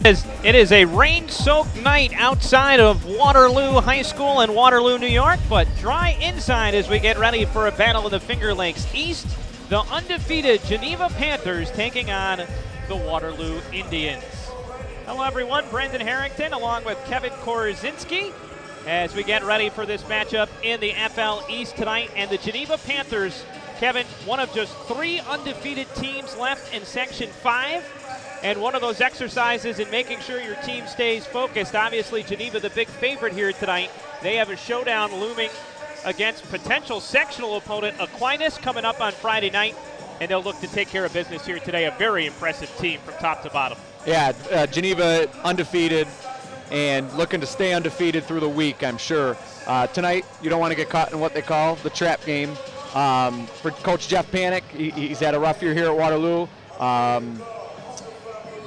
It is a rain-soaked night outside of Waterloo High School in Waterloo, New York, but dry inside as we get ready for a battle in the Finger Lakes East. The undefeated Geneva Panthers taking on the Waterloo Indians. Hello everyone, Brendan Harrington along with Kevin Korzeniewski as we get ready for this matchup in the FL East tonight. And the Geneva Panthers, Kevin, one of just 3 undefeated teams left in Section 5. And one of those exercises in making sure your team stays focused. Obviously, Geneva, the big favorite here tonight. They have a showdown looming against potential sectional opponent Aquinas coming up on Friday night, and they'll look to take care of business here today. A very impressive team from top to bottom. Yeah, Geneva undefeated and looking to stay undefeated through the week, I'm sure. Tonight, you don't want to get caught in what they call the trap game. For Coach Jeff Panek, he's had a rough year here at Waterloo.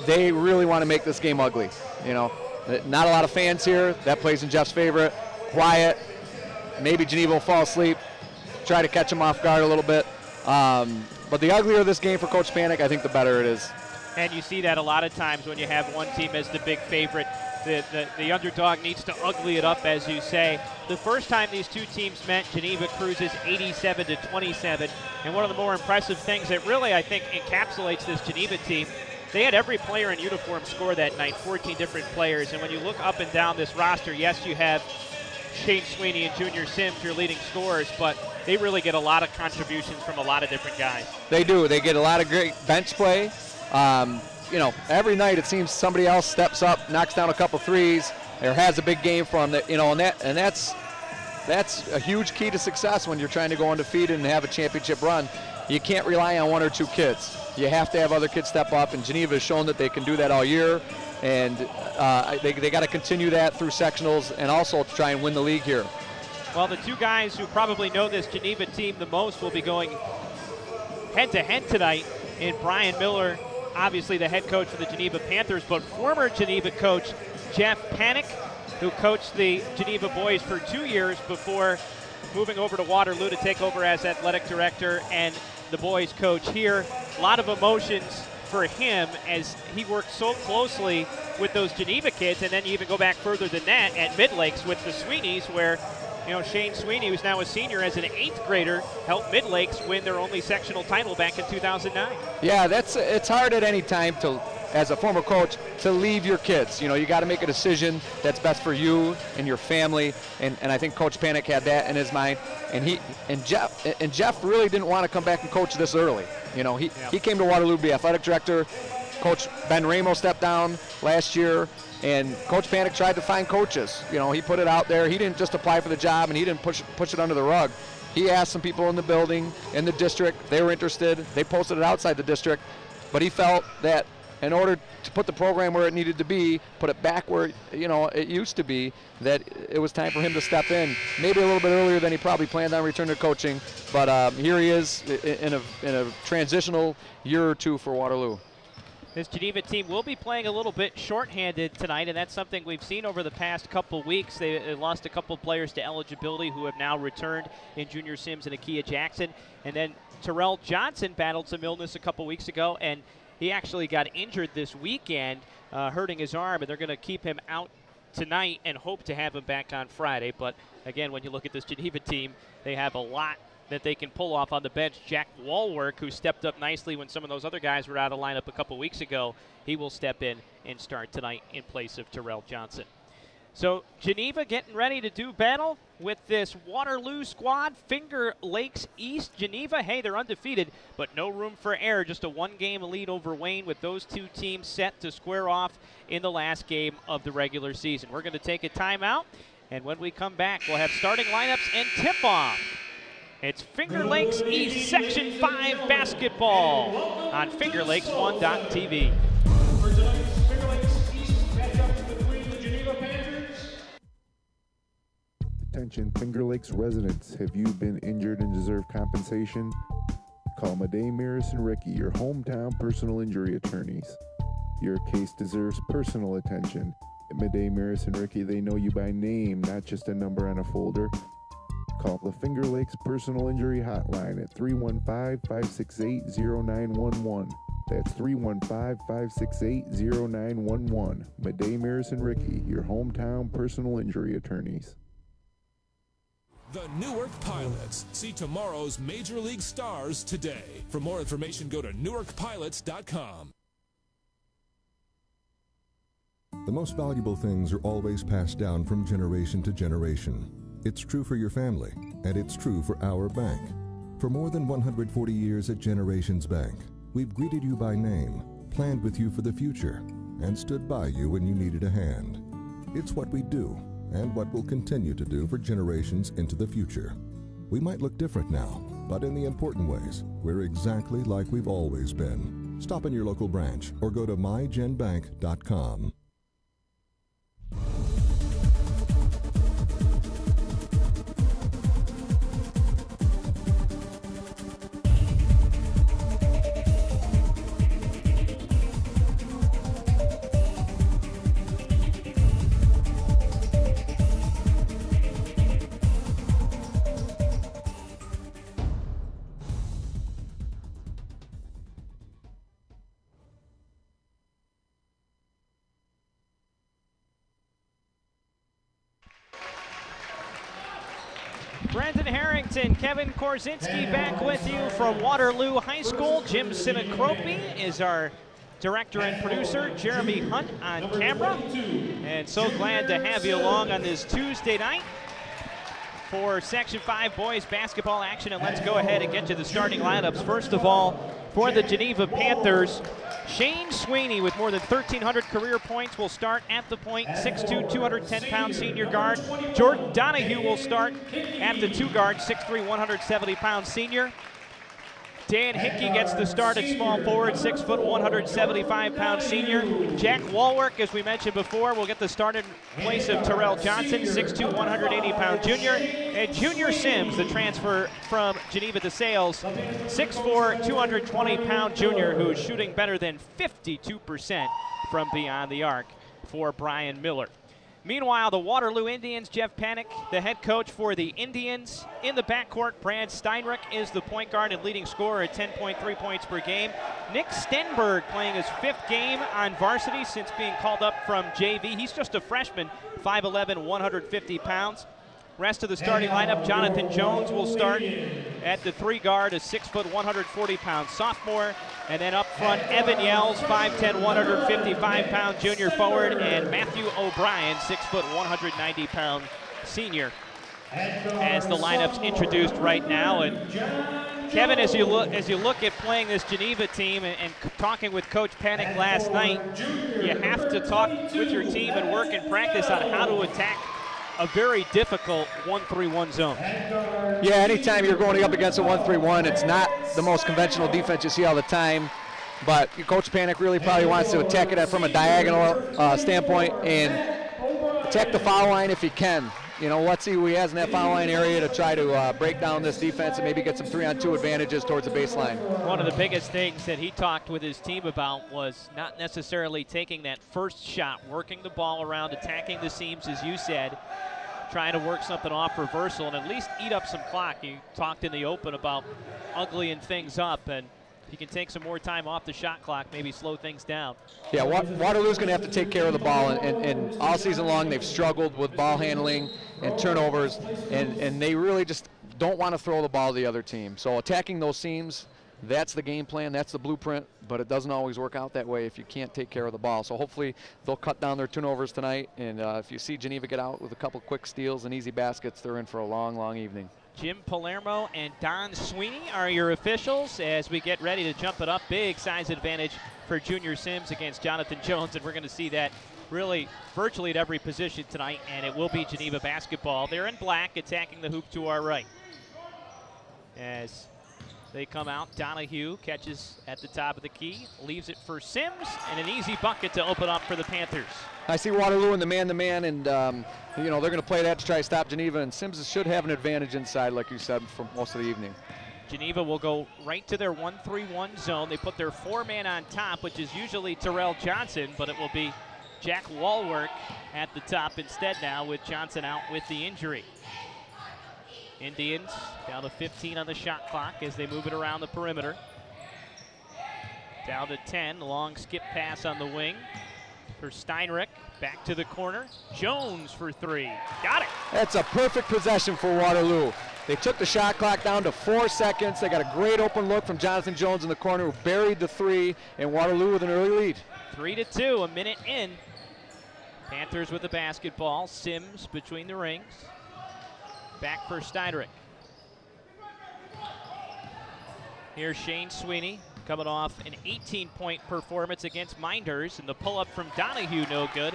They really want to make this game ugly. You know, not a lot of fans here. That plays in Jeff's favor. Quiet. Maybe Geneva will fall asleep. Try to catch them off guard a little bit. But the uglier this game for Coach Panek, I think the better it is. And you see that a lot of times when you have one team as the big favorite. The underdog needs to ugly it up, as you say. The first time these two teams met, Geneva cruises 87-27. And one of the more impressive things that really, I think, encapsulates this Geneva team, they had every player in uniform score that night, 14 different players. And when you look up and down this roster, yes, you have Shane Sweeney and Junior Sims, your leading scorers, but they really get a lot of contributions from a lot of different guys. They do. They get a lot of great bench play. You know, every night it seems somebody else steps up, knocks down a couple threes, or has a big game for them. You know, and that's a huge key to success when you're trying to go undefeated and have a championship run. You can't rely on 1 or 2 kids. You have to have other kids step up, and Geneva has shown that they can do that all year, and they got to continue that through sectionals and also to try and win the league here. Well, the two guys who probably know this Geneva team the most will be going head-to-head tonight in Brian Miller, obviously the head coach for the Geneva Panthers, but former Geneva coach Jeff Panek, who coached the Geneva boys for 2 years before moving over to Waterloo to take over as athletic director and the boys coach here. A lot of emotions for him as he worked so closely with those Geneva kids, and then you even go back further than that at Mid-Lakes with the Sweeneys, where Shane Sweeney, who's now a senior as an 8th grader, helped Mid-Lakes win their only sectional title back in 2009. Yeah, it's hard at any time to, as a former coach, to leave your kids. You know, you got to make a decision that's best for you and your family, and I think Coach Panek had that in his mind. And Jeff really didn't want to come back and coach this early. You know, he came to Waterloo to be athletic director. Coach Ben Ramos stepped down last year, and Coach Panek tried to find coaches. You know, he put it out there. He didn't just apply for the job, and he didn't push it under the rug. He asked some people in the building, in the district. They were interested. They posted it outside the district, but he felt that in order to put the program where it needed to be, put it back where it used to be, that it was time for him to step in. Maybe a little bit earlier than he probably planned on returning to coaching, but here he is in a transitional year or two for Waterloo. This Geneva team will be playing a little bit shorthanded tonight, and that's something we've seen over the past couple weeks. They lost a couple players to eligibility who have now returned in Junior Sims and Akia Jackson. And then Terrell Johnson battled some illness a couple weeks ago, and he actually got injured this weekend, hurting his arm, and they're going to keep him out tonight and hope to have him back on Friday. But again, when you look at this Geneva team, they have a lot that they can pull off on the bench. Jack Walwork, who stepped up nicely when some of those other guys were out of lineup a couple weeks ago, he will step in and start tonight in place of Terrell Johnson. So Geneva getting ready to do battle with this Waterloo squad. Finger Lakes East. Geneva, hey, they're undefeated, but no room for error. Just a 1-game lead over Wayne, with those two teams set to square off in the last game of the regular season. We're going to take a timeout, and when we come back, we'll have starting lineups and tip-off. It's Finger Lakes East Section 5 basketball on FingerLakes1.tv. Attention Finger Lakes residents, have you been injured and deserve compensation? Call Madej, Maris, and Ricky, your hometown personal injury attorneys. Your case deserves personal attention. At Madej, Maris, and Ricky, they know you by name, not just a number on a folder. Call the Finger Lakes Personal Injury Hotline at 315-568-0911. That's 315-568-0911. Madej, Maris, and Ricky, your hometown personal injury attorneys. The Newark Pilots. See tomorrow's Major League stars today. For more information, go to newarkpilots.com. The most valuable things are always passed down from generation to generation. It's true for your family, and it's true for our bank. For more than 140 years at Generations Bank, we've greeted you by name, planned with you for the future, and stood by you when you needed a hand. It's what we do, and what we'll continue to do for generations into the future. We might look different now, but in the important ways, we're exactly like we've always been. Stop in your local branch or go to mygenbank.com. Harrington, Kevin Korzeniewski back with you from Waterloo High School. Jim Sinacropi is our director and producer. Jeremy Hunt on camera. And so glad to have you along on this Tuesday night for Section 5 boys basketball action. And let's go ahead and get to the starting lineups. First of all, for the Geneva Panthers, Shane Sweeney with more than 1,300 career points will start at the point. 6'2", 210-pound senior guard. Jordan Donahue will start at the two guard, 6'3", 170-pound senior. Dan Hickey gets the start at small forward, 6', 175-pound senior. Jack Walwork, as we mentioned before, will get the start in place of Terrell Johnson, 6'2", 180-pound junior. And Junior Sims, the transfer from Geneva to Sales, 6'4", 220-pound junior, who is shooting better than 52% from beyond the arc for Brian Miller. Meanwhile, the Waterloo Indians, Jeff Panek, the head coach for the Indians. In the backcourt, Brad Steinrich is the point guard and leading scorer at 10.3 points per game. Nick Stenberg playing his 5th game on varsity since being called up from JV. He's just a freshman, 5'11", 150 pounds. Rest of the starting lineup, Jonathan Jones will start at the 3 guard, a 6', 140-pound sophomore. And then up front, Evan Yells, 5'10", 155-pound junior forward, and Matthew O'Brien, 6', 190-pound senior, as the lineup's introduced right now. And Kevin, as you look at playing this Geneva team and talking with Coach Panek last night, you have to talk with your team and work and practice on how to attack a very difficult 1-3-1 zone. Yeah, anytime you're going up against a 1-3-1, it's not the most conventional defense you see all the time, but Coach Panek really probably wants to attack it from a diagonal standpoint and attack the foul line if he can. You know, let's see who he has in that foul line area to try to break down this defense and maybe get some 3-on-2 advantages towards the baseline. One of the biggest things that he talked with his team about was not necessarily taking that first shot, working the ball around, attacking the seams, as you said, trying to work something off reversal and at least eat up some clock. He talked in the open about uglying things up, and if you can take some more time off the shot clock, maybe slow things down. Yeah, Waterloo's going to have to take care of the ball, and all season long they've struggled with ball handling and turnovers, and they really just don't want to throw the ball to the other team. So attacking those seams, that's the game plan, that's the blueprint, but it doesn't always work out that way if you can't take care of the ball. So hopefully they'll cut down their turnovers tonight, and if you see Geneva get out with a couple quick steals and easy baskets, they're in for a long, long evening. Jim Palermo and Don Sweeney are your officials as we get ready to jump it up. Big size advantage for Junior Sims against Jonathan Jones, and we're going to see that really virtually at every position tonight, and it will be Geneva basketball. They're in black, attacking the hoop to our right. As they come out, Donahue catches at the top of the key, leaves it for Sims, and an easy bucket to open up for the Panthers. I see Waterloo in the man-to-man, and you know, they're going to play that to try to stop Geneva, and Sims should have an advantage inside, like you said, for most of the evening. Geneva will go right to their 1-3-1 zone. They put their 4-man on top, which is usually Terrell Johnson, but it will be Jack Walwork at the top instead now, with Johnson out with the injury. Indians down to 15 on the shot clock as they move it around the perimeter. Down to 10, long skip pass on the wing for Steinrich. Back to the corner. Jones for 3. Got it. That's a perfect possession for Waterloo. They took the shot clock down to 4 seconds. They got a great open look from Jonathan Jones in the corner, who buried the 3, and Waterloo with an early lead. 3-2, a minute in. Panthers with the basketball. Sims between the rings. Back for Steinrich. Here's Shane Sweeney coming off an 18-point performance against Minders, and the pull-up from Donahue no good.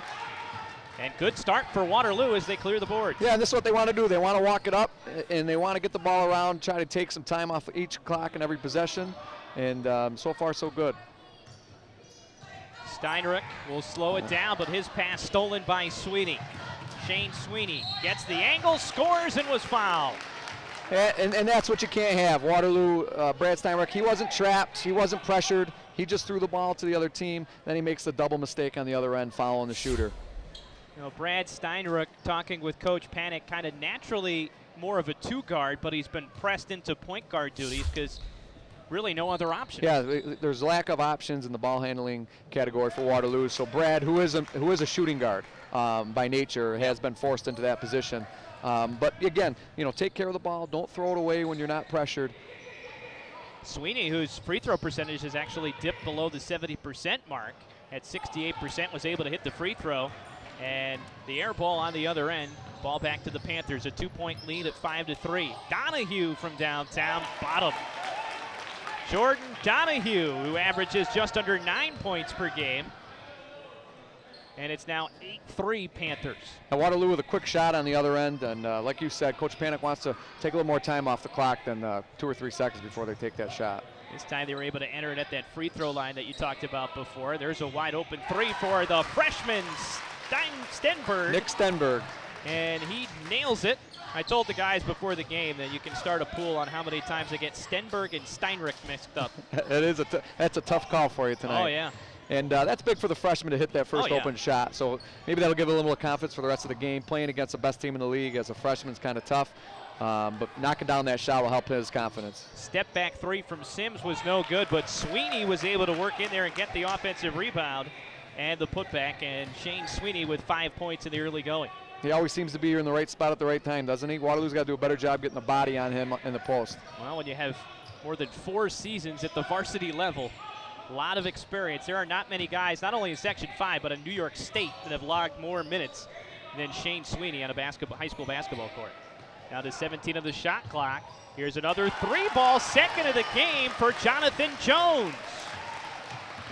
And good start for Waterloo as they clear the board. Yeah, and this is what they want to do. They want to walk it up, and they want to get the ball around, try to take some time off of each clock and every possession. And so far, so good. Steinrich will slow it down, but his pass stolen by Sweeney. Shane Sweeney gets the angle, scores, and was fouled. And that's what you can't have. Waterloo, Brad Steinrich, he wasn't trapped, he wasn't pressured. He just threw the ball to the other team. Then he makes the double mistake on the other end, fouling the shooter. You know, Brad Steinrich talking with Coach Panek, kind of naturally more of a 2-guard, but he's been pressed into point guard duties because really no other option. Yeah, there's lack of options in the ball handling category for Waterloo. So Brad, who is a shooting guard by nature, has been forced into that position. But again, you know, take care of the ball. Don't throw it away when you're not pressured. Sweeney, whose free throw percentage has actually dipped below the 70% mark, at 68%, was able to hit the free throw. And the air ball on the other end. Ball back to the Panthers, a 2-point lead at 5-3. Donahue from downtown, bottom. Jordan Donahue, who averages just under 9 points per game. And it's now 8-3 Panthers. And Waterloo with a quick shot on the other end. And like you said, Coach Panek wants to take a little more time off the clock than 2 or 3 seconds before they take that shot. This time they were able to enter it at that free throw line that you talked about before. There's a wide open 3 for the freshman, Stenberg. Nick Stenberg. And he nails it. I told the guys before the game that you can start a pool on how many times they get Stenberg and Steinrich mixed up. That's a tough call for you tonight. Oh, yeah. And that's big for the freshman to hit that first open shot. So maybe that'll give a little more confidence for the rest of the game. Playing against the best team in the league as a freshman is kind of tough. But knocking down that shot will help his confidence. Step back 3 from Sims was no good, but Sweeney was able to work in there and get the offensive rebound and the putback. And Shane Sweeney with 5 points in the early going. He always seems to be in the right spot at the right time, doesn't he? Waterloo's got to do a better job getting the body on him in the post. Well, when you have more than 4 seasons at the varsity level, a lot of experience. There are not many guys, not only in Section 5, but in New York State, that have logged more minutes than Shane Sweeney on a high school basketball court. Now to 17 of the shot clock. Here's another 3-ball, second of the game for Jonathan Jones.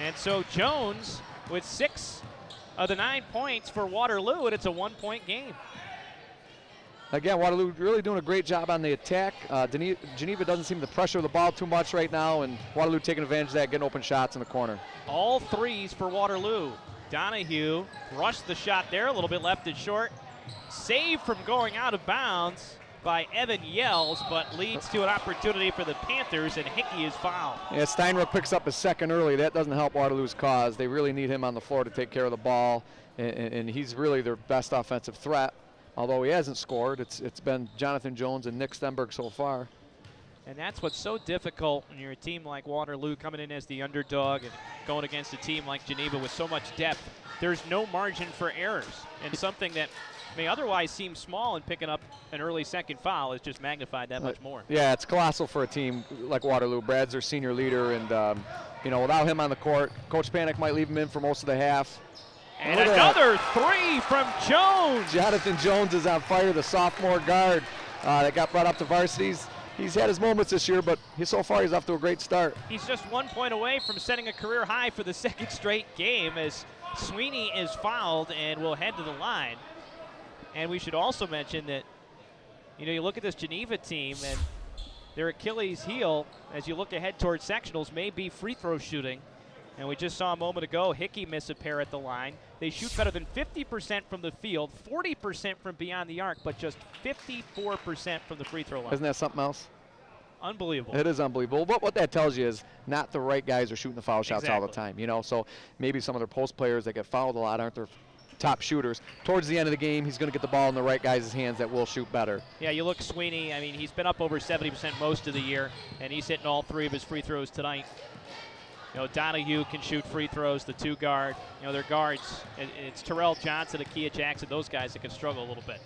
And so Jones with 6 of the 9 points for Waterloo, and it's a 1-point game. Again, Waterloo really doing a great job on the attack. Geneva doesn't seem to pressure the ball too much right now, and Waterloo taking advantage of that, getting open shots in the corner. All 3s for Waterloo. Donahue rushed the shot there, a little bit left it short. Saved from going out of bounds by Evan Yells, but leads to an opportunity for the Panthers, and Hickey is fouled. Yeah, Steinrich picks up his second early. That doesn't help Waterloo's cause. They really need him on the floor to take care of the ball, and he's really their best offensive threat. Although he hasn't scored, it's been Jonathan Jones and Nick Stenberg so far. And that's what's so difficult when you're a team like Waterloo coming in as the underdog and going against a team like Geneva with so much depth. There's no margin for errors, and something that may otherwise seem small, and picking up an early second foul is just magnified that much more. Yeah, it's colossal for a team like Waterloo. Brad's their senior leader, and you know, without him on the court, Coach Panek might leave him in for most of the half. And another 3 from Jones. Jonathan Jones is on fire, the sophomore guard that got brought up to varsities. He's had his moments this year, but so far he's off to a great start. He's just 1 point away from setting a career high for the second straight game, as Sweeney is fouled and will head to the line. And we should also mention that, you know, you look at this Geneva team, and their Achilles heel, as you look ahead towards sectionals, may be free throw shooting. And we just saw a moment ago Hickey miss a pair at the line. They shoot better than 50% from the field, 40% from beyond the arc, but just 54% from the free throw line. Isn't that something else? Unbelievable. It is unbelievable. But what that tells you is not the right guys are shooting the foul shots all the time, you know. So maybe some of their post players that get fouled a lot aren't their top shooters. Towards the end of the game, he's going to get the ball in the right guys' hands that will shoot better. Yeah, you look Sweeney, I mean, he's been up over 70% most of the year, and he's hitting all 3 of his free throws tonight. You know, Donahue can shoot free throws, the 2 guard. You know, their guards, it's Terrell Johnson, Akia Jackson, those guys that can struggle a little bit.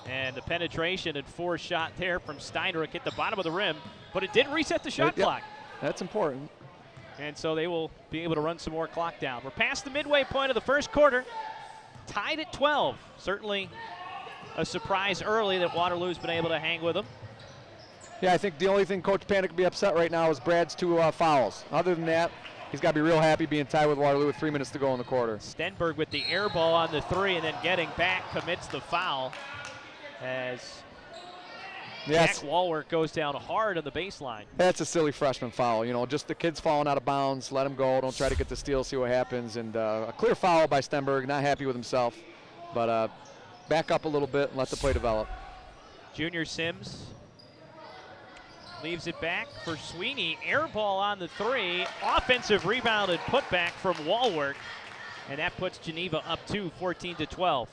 And the penetration and 4 shot there from Steinrich hit the bottom of the rim, but it did reset the shot clock. That's important. And so they will be able to run some more clock down. We're past the midway point of the first quarter, tied at 12. Certainly a surprise early that Waterloo's been able to hang with them. Yeah, I think the only thing Coach Panek could be upset right now is Brad's 2 fouls. Other than that, he's got to be real happy being tied with Waterloo with 3 minutes to go in the quarter. Stenberg with the air ball on the 3 and then getting back commits the foul as Jack Walwork goes down hard on the baseline. That's a silly freshman foul. You know, just the kid's falling out of bounds. Let him go. Don't try to get the steal, see what happens. And a clear foul by Stenberg, not happy with himself. But back up a little bit and let the play develop. Junior Sims leaves it back for Sweeney. Air ball on the 3. Offensive rebound and putback from Walwork. And that puts Geneva up 2, 14-12.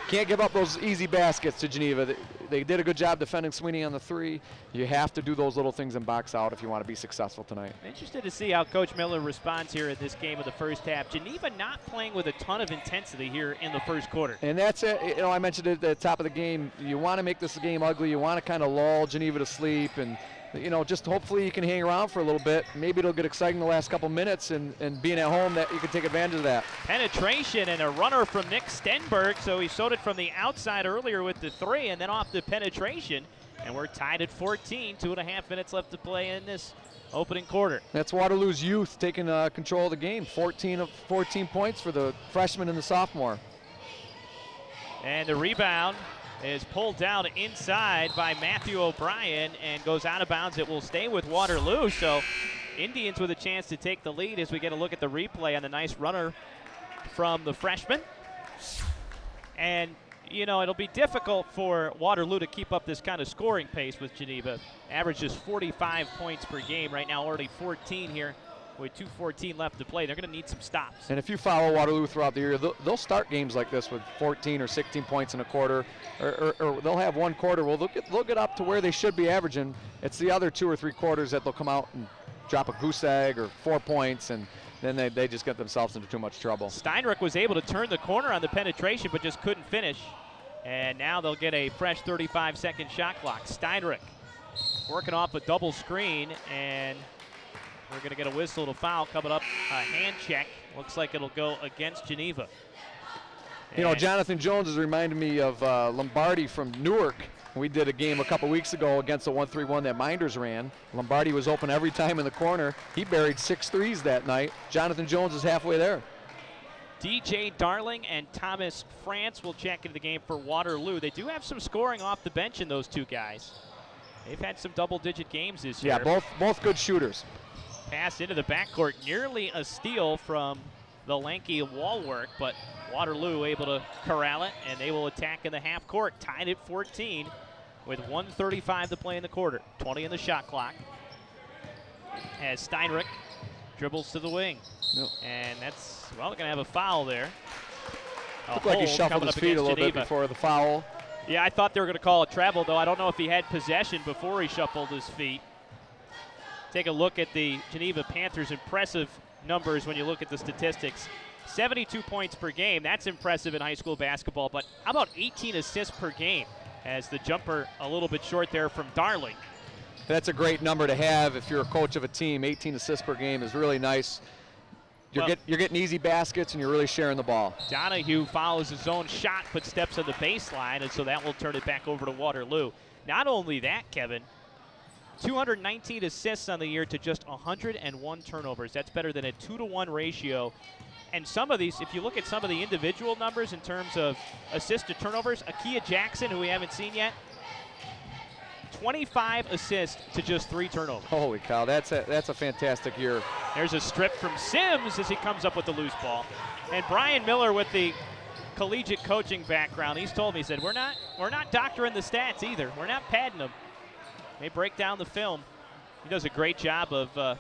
Can't give up those easy baskets to Geneva. They did a good job defending Sweeney on the 3. You have to do those little things and box out if you want to be successful tonight. Interested to see how Coach Miller responds here in this game of the first half. Geneva not playing with a ton of intensity here in the first quarter. And that's it. You know, I mentioned it at the top of the game. You want to make this game ugly. You want to kind of lull Geneva to sleep and, you know, just hopefully you can hang around for a little bit. Maybe it'll get exciting the last couple minutes, and being at home that you can take advantage of that. Penetration and a runner from Nick Stenberg. So he showed it from the outside earlier with the 3 and then off the penetration. And we're tied at 14, 2.5 minutes left to play in this opening quarter. That's Waterloo's youth taking control of the game. 14 points for the freshman and the sophomore. And the rebound is pulled down inside by Matthew O'Brien and goes out of bounds. It will stay with Waterloo. So Indians with a chance to take the lead as we get a look at the replay on the nice runner from the freshman. And, you know, it'll be difficult for Waterloo to keep up this kind of scoring pace with Geneva. Averages 45 points per game right now, already 14 here. With 2:14 left to play, they're going to need some stops. And if you follow Waterloo throughout the year, they'll start games like this with 14 or 16 points in a quarter, or they'll have one quarter. Well, they'll get up to where they should be averaging. It's the other 2 or 3 quarters that they'll come out and drop a goose egg or 4 points, and then they just get themselves into too much trouble. Steinrich was able to turn the corner on the penetration, but just couldn't finish. And now they'll get a fresh 35-second shot clock. Steinrich working off a double screen, and we're going to get a whistle to foul coming up. A hand check. Looks like it'll go against Geneva. You know, Jonathan Jones is reminding me of Lombardi from Newark. We did a game a couple weeks ago against the 1-3-1 that Minders ran. Lombardi was open every time in the corner. He buried 6 threes that night. Jonathan Jones is halfway there. DJ Darling and Thomas France will check into the game for Waterloo. They do have some scoring off the bench in those 2 guys. They've had some double-digit games this year. Yeah, both good shooters. Pass into the backcourt, nearly a steal from the lanky Walwork, but Waterloo able to corral it, and they will attack in the half court, tied at 14 with 1:35 to play in the quarter. 20 in the shot clock as Steinrich dribbles to the wing. Yep. And that's, well, they're going to have a foul there. Looked like he shuffled his feet a little bit before the foul. Yeah, I thought they were going to call a travel, though. I don't know if he had possession before he shuffled his feet. Take a look at the Geneva Panthers' impressive numbers when you look at the statistics. 72 points per game, that's impressive in high school basketball, but how about 18 assists per game as the jumper a little bit short there from Darling. That's a great number to have if you're a coach of a team. 18 assists per game is really nice. You're getting easy baskets and you're really sharing the ball. Donahue follows his own shot, but steps on the baseline, and so that will turn it back over to Waterloo. Not only that, Kevin, 219 assists on the year to just 101 turnovers. That's better than a 2-to-1 ratio. And some of these, if you look at some of the individual numbers in terms of assists to turnovers, Akia Jackson, who we haven't seen yet, 25 assists to just 3 turnovers. Holy cow, that's a fantastic year. There's a strip from Sims as he comes up with the loose ball. And Brian Miller with the collegiate coaching background, he's told me, he said, we're not doctoring the stats either. We're not padding them. They break down the film. He does a great job of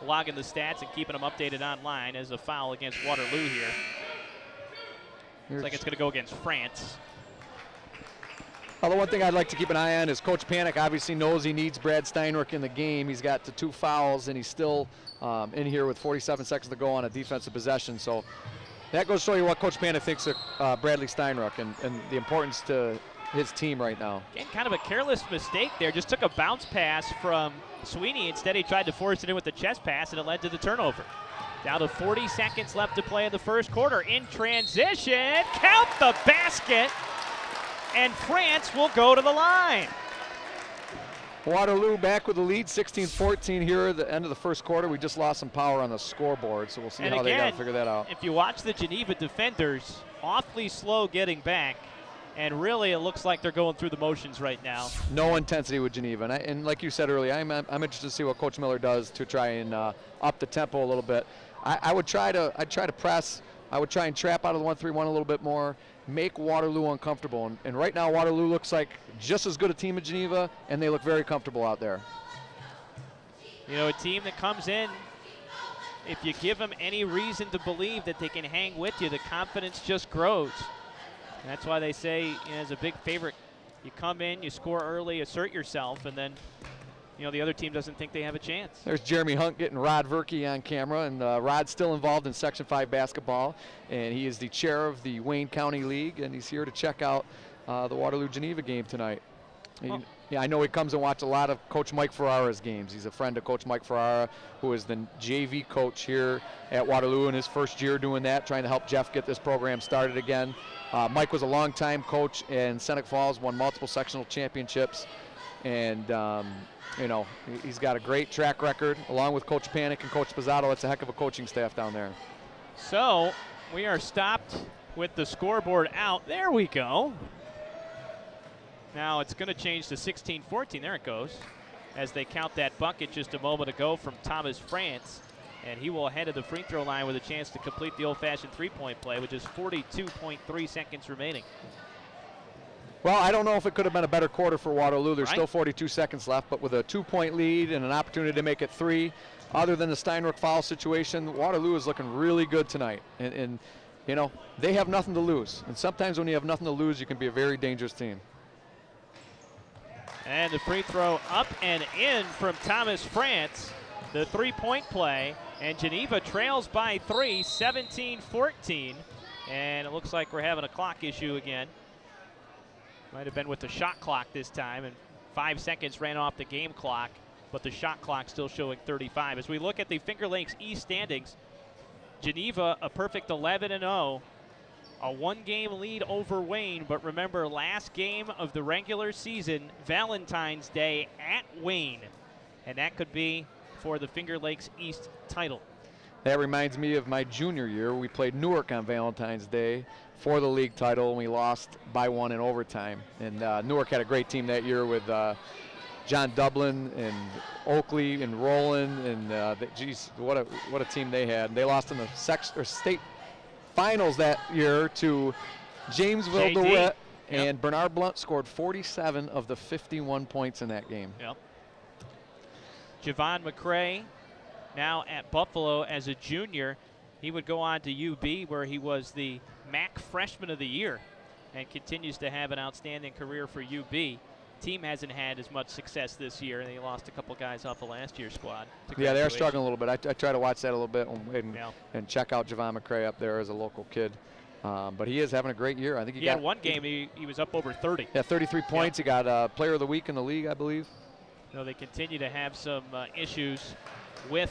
logging the stats and keeping them updated online. As a foul against Waterloo here. Looks like it's going to go against France. Well, the one thing I'd like to keep an eye on is Coach Panek obviously knows he needs Brad Steinrich in the game. He's got the 2 fouls, and he's still in here with 47 seconds to go on a defensive possession. So that goes to show you what Coach Panek thinks of Bradley Steinrich and the importance to his team right now. Again, kind of a careless mistake there. Just took a bounce pass from Sweeney. Instead, he tried to force it in with the chest pass, and it led to the turnover. Down to 40 seconds left to play in the first quarter. In transition, count the basket, and France will go to the line. Waterloo back with the lead, 16-14 here at the end of the first quarter. We just lost some power on the scoreboard, so we'll see how they got to figure that out. If you watch the Geneva defenders, awfully slow getting back, and really it looks like they're going through the motions right now. No intensity with Geneva, and like you said earlier, I'm interested to see what Coach Miller does to try and up the tempo a little bit. I'd try to press. I would try and trap out of the 1-3-1 a little bit more, make Waterloo uncomfortable. And right now, Waterloo looks like just as good a team as Geneva, and they look very comfortable out there. You know, a team that comes in, if you give them any reason to believe that they can hang with you, the confidence just grows. And that's why they say, you know, as a big favorite, you come in, you score early, assert yourself, and then, you know, the other team doesn't think they have a chance. There's Jeremy Hunt getting Rod Verkey on camera, and Rod's still involved in Section 5 basketball, and he is the chair of the Wayne County League, and he's here to check out the Waterloo-Geneva game tonight. Oh. Yeah, I know he comes and watches a lot of Coach Mike Ferrara's games. He's a friend of Coach Mike Ferrara, who is the JV coach here at Waterloo in his first year doing that, trying to help Jeff get this program started again. Mike was a longtime coach in Seneca Falls, won multiple sectional championships, and you know, he's got a great track record, along with Coach Panek and Coach Pizzato. It's a heck of a coaching staff down there. So we are stopped with the scoreboard out. There we go. Now it's going to change to 16-14. There it goes, as they count that bucket just a moment ago from Thomas France. And he will head to the free throw line with a chance to complete the old-fashioned three-point play, with just 42.3 seconds remaining. Well, I don't know if it could have been a better quarter for Waterloo. There's Right. still 42 seconds left, but with a 2-point lead and an opportunity to make it 3, other than the Steinrich foul situation, Waterloo is looking really good tonight. And you know, they have nothing to lose. And sometimes when you have nothing to lose, you can be a very dangerous team. And the free throw up and in from Thomas France. The three-point play, and Geneva trails by 3, 17-14. And it looks like we're having a clock issue again. Might have been with the shot clock this time, and 5 seconds ran off the game clock, but the shot clock still showing 35. As we look at the Finger Lakes East standings, Geneva a perfect 11-0, a 1-game lead over Wayne, but remember, last game of the regular season, Valentine's Day at Wayne, and that could be for the Finger Lakes East title. That reminds me of my junior year. We played Newark on Valentine's Day for the league title, and we lost by 1 in overtime. And Newark had a great team that year with John Dublin and Oakley and Rowland, and geez, what a team they had. And they lost in the state finals that year to Jamesville DeWitt, and Bernard Blunt scored 47 of the 51 points in that game. Yep. Javon McCray, now at Buffalo as a junior. He would go on to UB, where he was the MAC Freshman of the Year and continues to have an outstanding career for UB. Team hasn't had as much success this year, and they lost a couple guys off of last year's squad. Yeah, they're struggling a little bit. I try to watch that a little bit and check out Javon McCray up there as a local kid. But he is having a great year. I think he had one game, he was up over 30. Yeah, 33 points. He got Player of the Week in the league, I believe. So they continue to have some issues with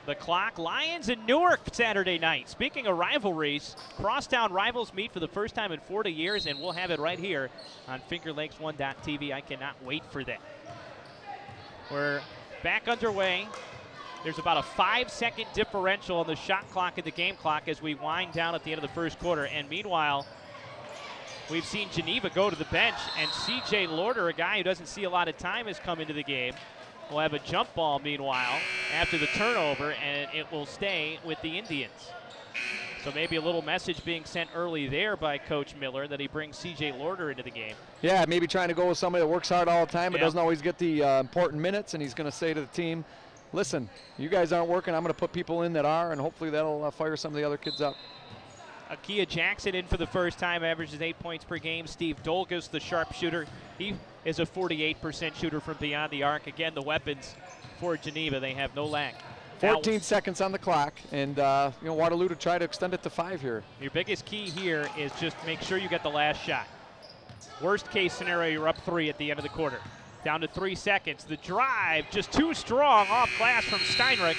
the clock. Lions and Newark Saturday night. Speaking of rivalries, crosstown rivals meet for the first time in 40 years, and we'll have it right here on FingerLakes1.tv. I cannot wait for that. We're back underway. There's about a 5-second differential on the shot clock and the game clock as we wind down at the end of the first quarter. And meanwhile, we've seen Geneva go to the bench, and C.J. Lorder, a guy who doesn't see a lot of time, has come into the game. We'll have a jump ball, meanwhile, after the turnover, and it will stay with the Indians. So maybe a little message being sent early there by Coach Miller that he brings C.J. Lorder into the game. Yeah, maybe trying to go with somebody that works hard all the time but doesn't always get the important minutes, and he's going to say to the team, listen, you guys aren't working. I'm going to put people in that are, and hopefully that'll fire some of the other kids up. Akia Jackson in for the first time, averages 8 points per game. Steve Dolgus, the sharpshooter, he is a 48% shooter from beyond the arc. Again, the weapons for Geneva, they have no lack. 14 seconds on the clock, and Waterloo to try to extend it to 5 here. Your biggest key here is just make sure you get the last shot. Worst case scenario, you're up 3 at the end of the quarter. Down to 3 seconds. The drive just too strong off glass from Steinrich,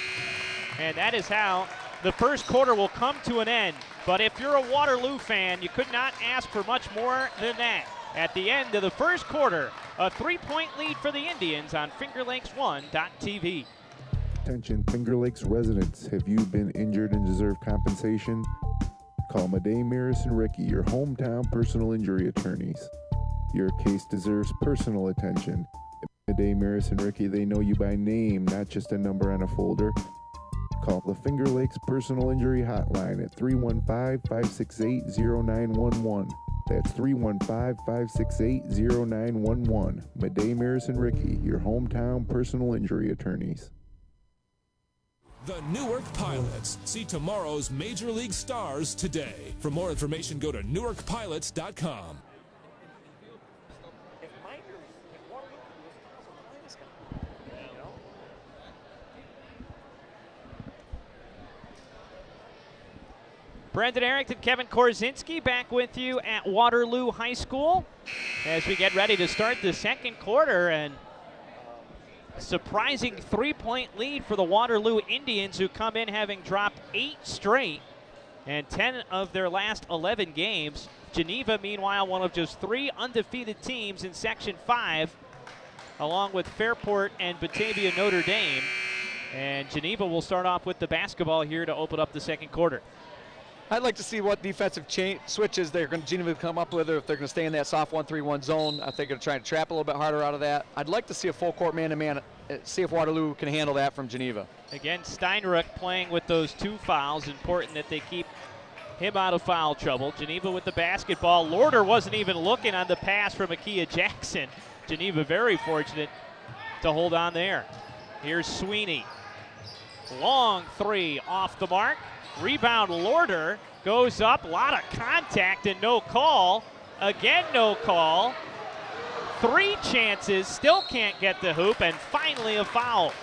and that is how the first quarter will come to an end. But if you're a Waterloo fan, you could not ask for much more than that. At the end of the first quarter, a 3-point lead for the Indians on FingerLakes1.tv. Attention Finger Lakes residents, have you been injured and deserve compensation? Call Madej, Maris, and Ricky, your hometown personal injury attorneys. Your case deserves personal attention. Madej, Maris, and Ricky, they know you by name, not just a number on a folder. Call the Finger Lakes Personal Injury Hotline at 315-568-0911. That's 315-568-0911. Madej, Maris, and Ricky, your hometown personal injury attorneys. The Newark Pilots. See tomorrow's Major League stars today. For more information, go to newarkpilots.com. Brendan Harrington, Kevin Korzeniewski back with you at Waterloo High School as we get ready to start the second quarter. And surprising 3-point lead for the Waterloo Indians, who come in having dropped 8 straight and 10 of their last 11 games. Geneva, meanwhile, one of just 3 undefeated teams in Section 5, along with Fairport and Batavia Notre Dame. And Geneva will start off with the basketball here to open up the second quarter. I'd like to see what defensive switches they're going to Geneva come up with, or if they're going to stay in that soft 1-3-1 zone. I think they're going to try to trap a little bit harder out of that. I'd like to see a full court man-to-man, see if Waterloo can handle that from Geneva. Again, Steinrich playing with those 2 fouls. Important that they keep him out of foul trouble. Geneva with the basketball. Lorder wasn't even looking on the pass from Akia Jackson. Geneva very fortunate to hold on there. Here's Sweeney. Long 3 off the mark. Rebound, Lorder goes up, a lot of contact and no call. Again, no call. 3 chances, still can't get the hoop, and finally a foul.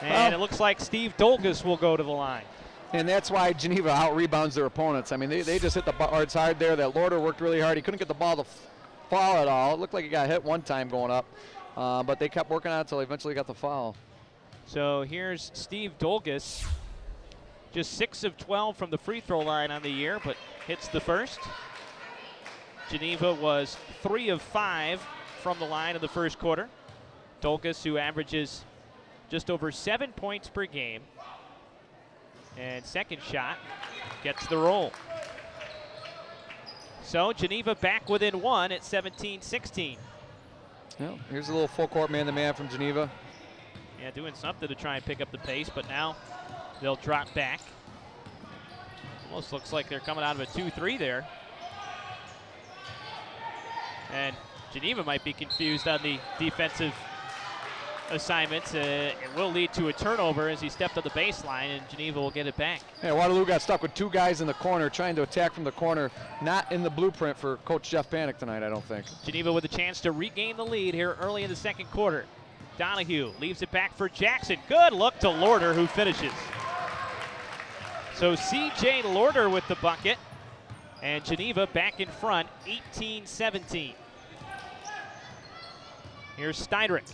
And it looks like Steve Dolgus will go to the line. And that's why Geneva out-rebounds their opponents. I mean, they just hit the boards hard there. That Lorder worked really hard. He couldn't get the ball to fall at all. It looked like he got hit one time going up, but they kept working on it until he eventually got the foul. So here's Steve Dolgus. Just 6 of 12 from the free throw line on the year, but hits the first. Geneva was 3 of 5 from the line in the first quarter. Dolgus, who averages just over 7 points per game. And second shot gets the roll. So Geneva back within 1 at 17-16. Well, here's a little full court man-to-man from Geneva. Yeah, doing something to try and pick up the pace, but now they'll drop back. Almost looks like they're coming out of a 2-3 there. And Geneva might be confused on the defensive assignments. It will lead to a turnover as he stepped on the baseline, and Geneva will get it back. Yeah, Waterloo got stuck with 2 guys in the corner trying to attack from the corner. Not in the blueprint for Coach Jeff Panek tonight, I don't think. Geneva with a chance to regain the lead here early in the second quarter. Donahue leaves it back for Jackson. Good look to Lorder, who finishes. So C.J. Lorder with the bucket, and Geneva back in front, 18-17. Here's Steinrich.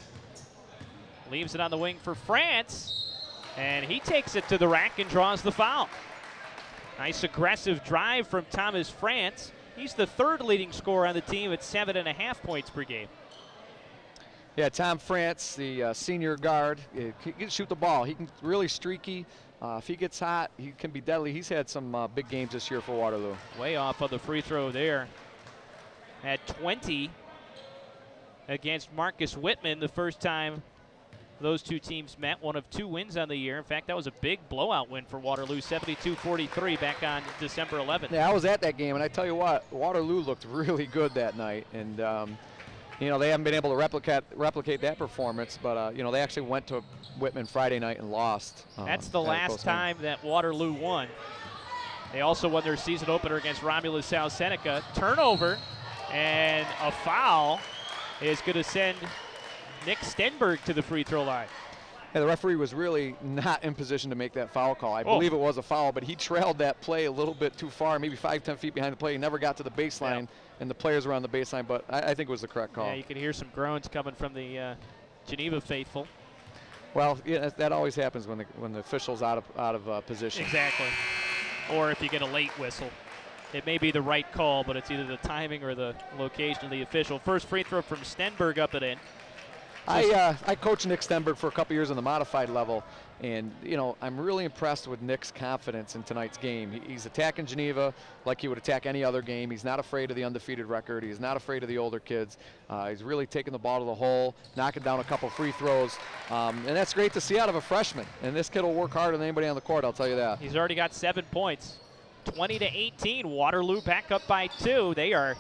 Leaves it on the wing for France, and he takes it to the rack and draws the foul. Nice aggressive drive from Thomas France. He's the 3rd leading scorer on the team at 7.5 points per game. Yeah, Tom France, the senior guard, he can shoot the ball. He can really streaky. If he gets hot, he can be deadly. He's had some big games this year for Waterloo. Way off of the free throw there. At 20 against Marcus Whitman, the first time those 2 teams met. One of 2 wins on the year. In fact, that was a big blowout win for Waterloo, 72-43 back on December 11th. Yeah, I was at that game, and I tell you what, Waterloo looked really good that night. And you know, they haven't been able to replicate that performance, but you know, they actually went to Whitman Friday night and lost. That's the last time that Waterloo won They also won their season opener against Romulus South Seneca. Turnover and a foul is going to send Nick Stenberg to the free throw line. Yeah, the referee was really not in position to make that foul call. I believe it was a foul, but he trailed that play a little bit too far, maybe 5-10 feet behind the play. He never got to the baseline, and the players were on the baseline, but I think it was the correct call. Yeah, you can hear some groans coming from the Geneva faithful. Well, yeah, that always happens when the official's out of position. Exactly. Or if you get a late whistle. It may be the right call, but it's either the timing or the location of the official. First free throw from Stenberg up and in. I coached Nick Stenberg for a couple years on the modified level, and I'm really impressed with Nick's confidence in tonight's game. He's attacking Geneva like he would attack any other game. He's not afraid of the undefeated record. He's not afraid of the older kids. He's really taking the ball to the hole, knocking down a couple free throws, and that's great to see out of a freshman. And this kid will work harder than anybody on the court, I'll tell you that. He's already got 7 points. 20-18, Waterloo back up by 2. They are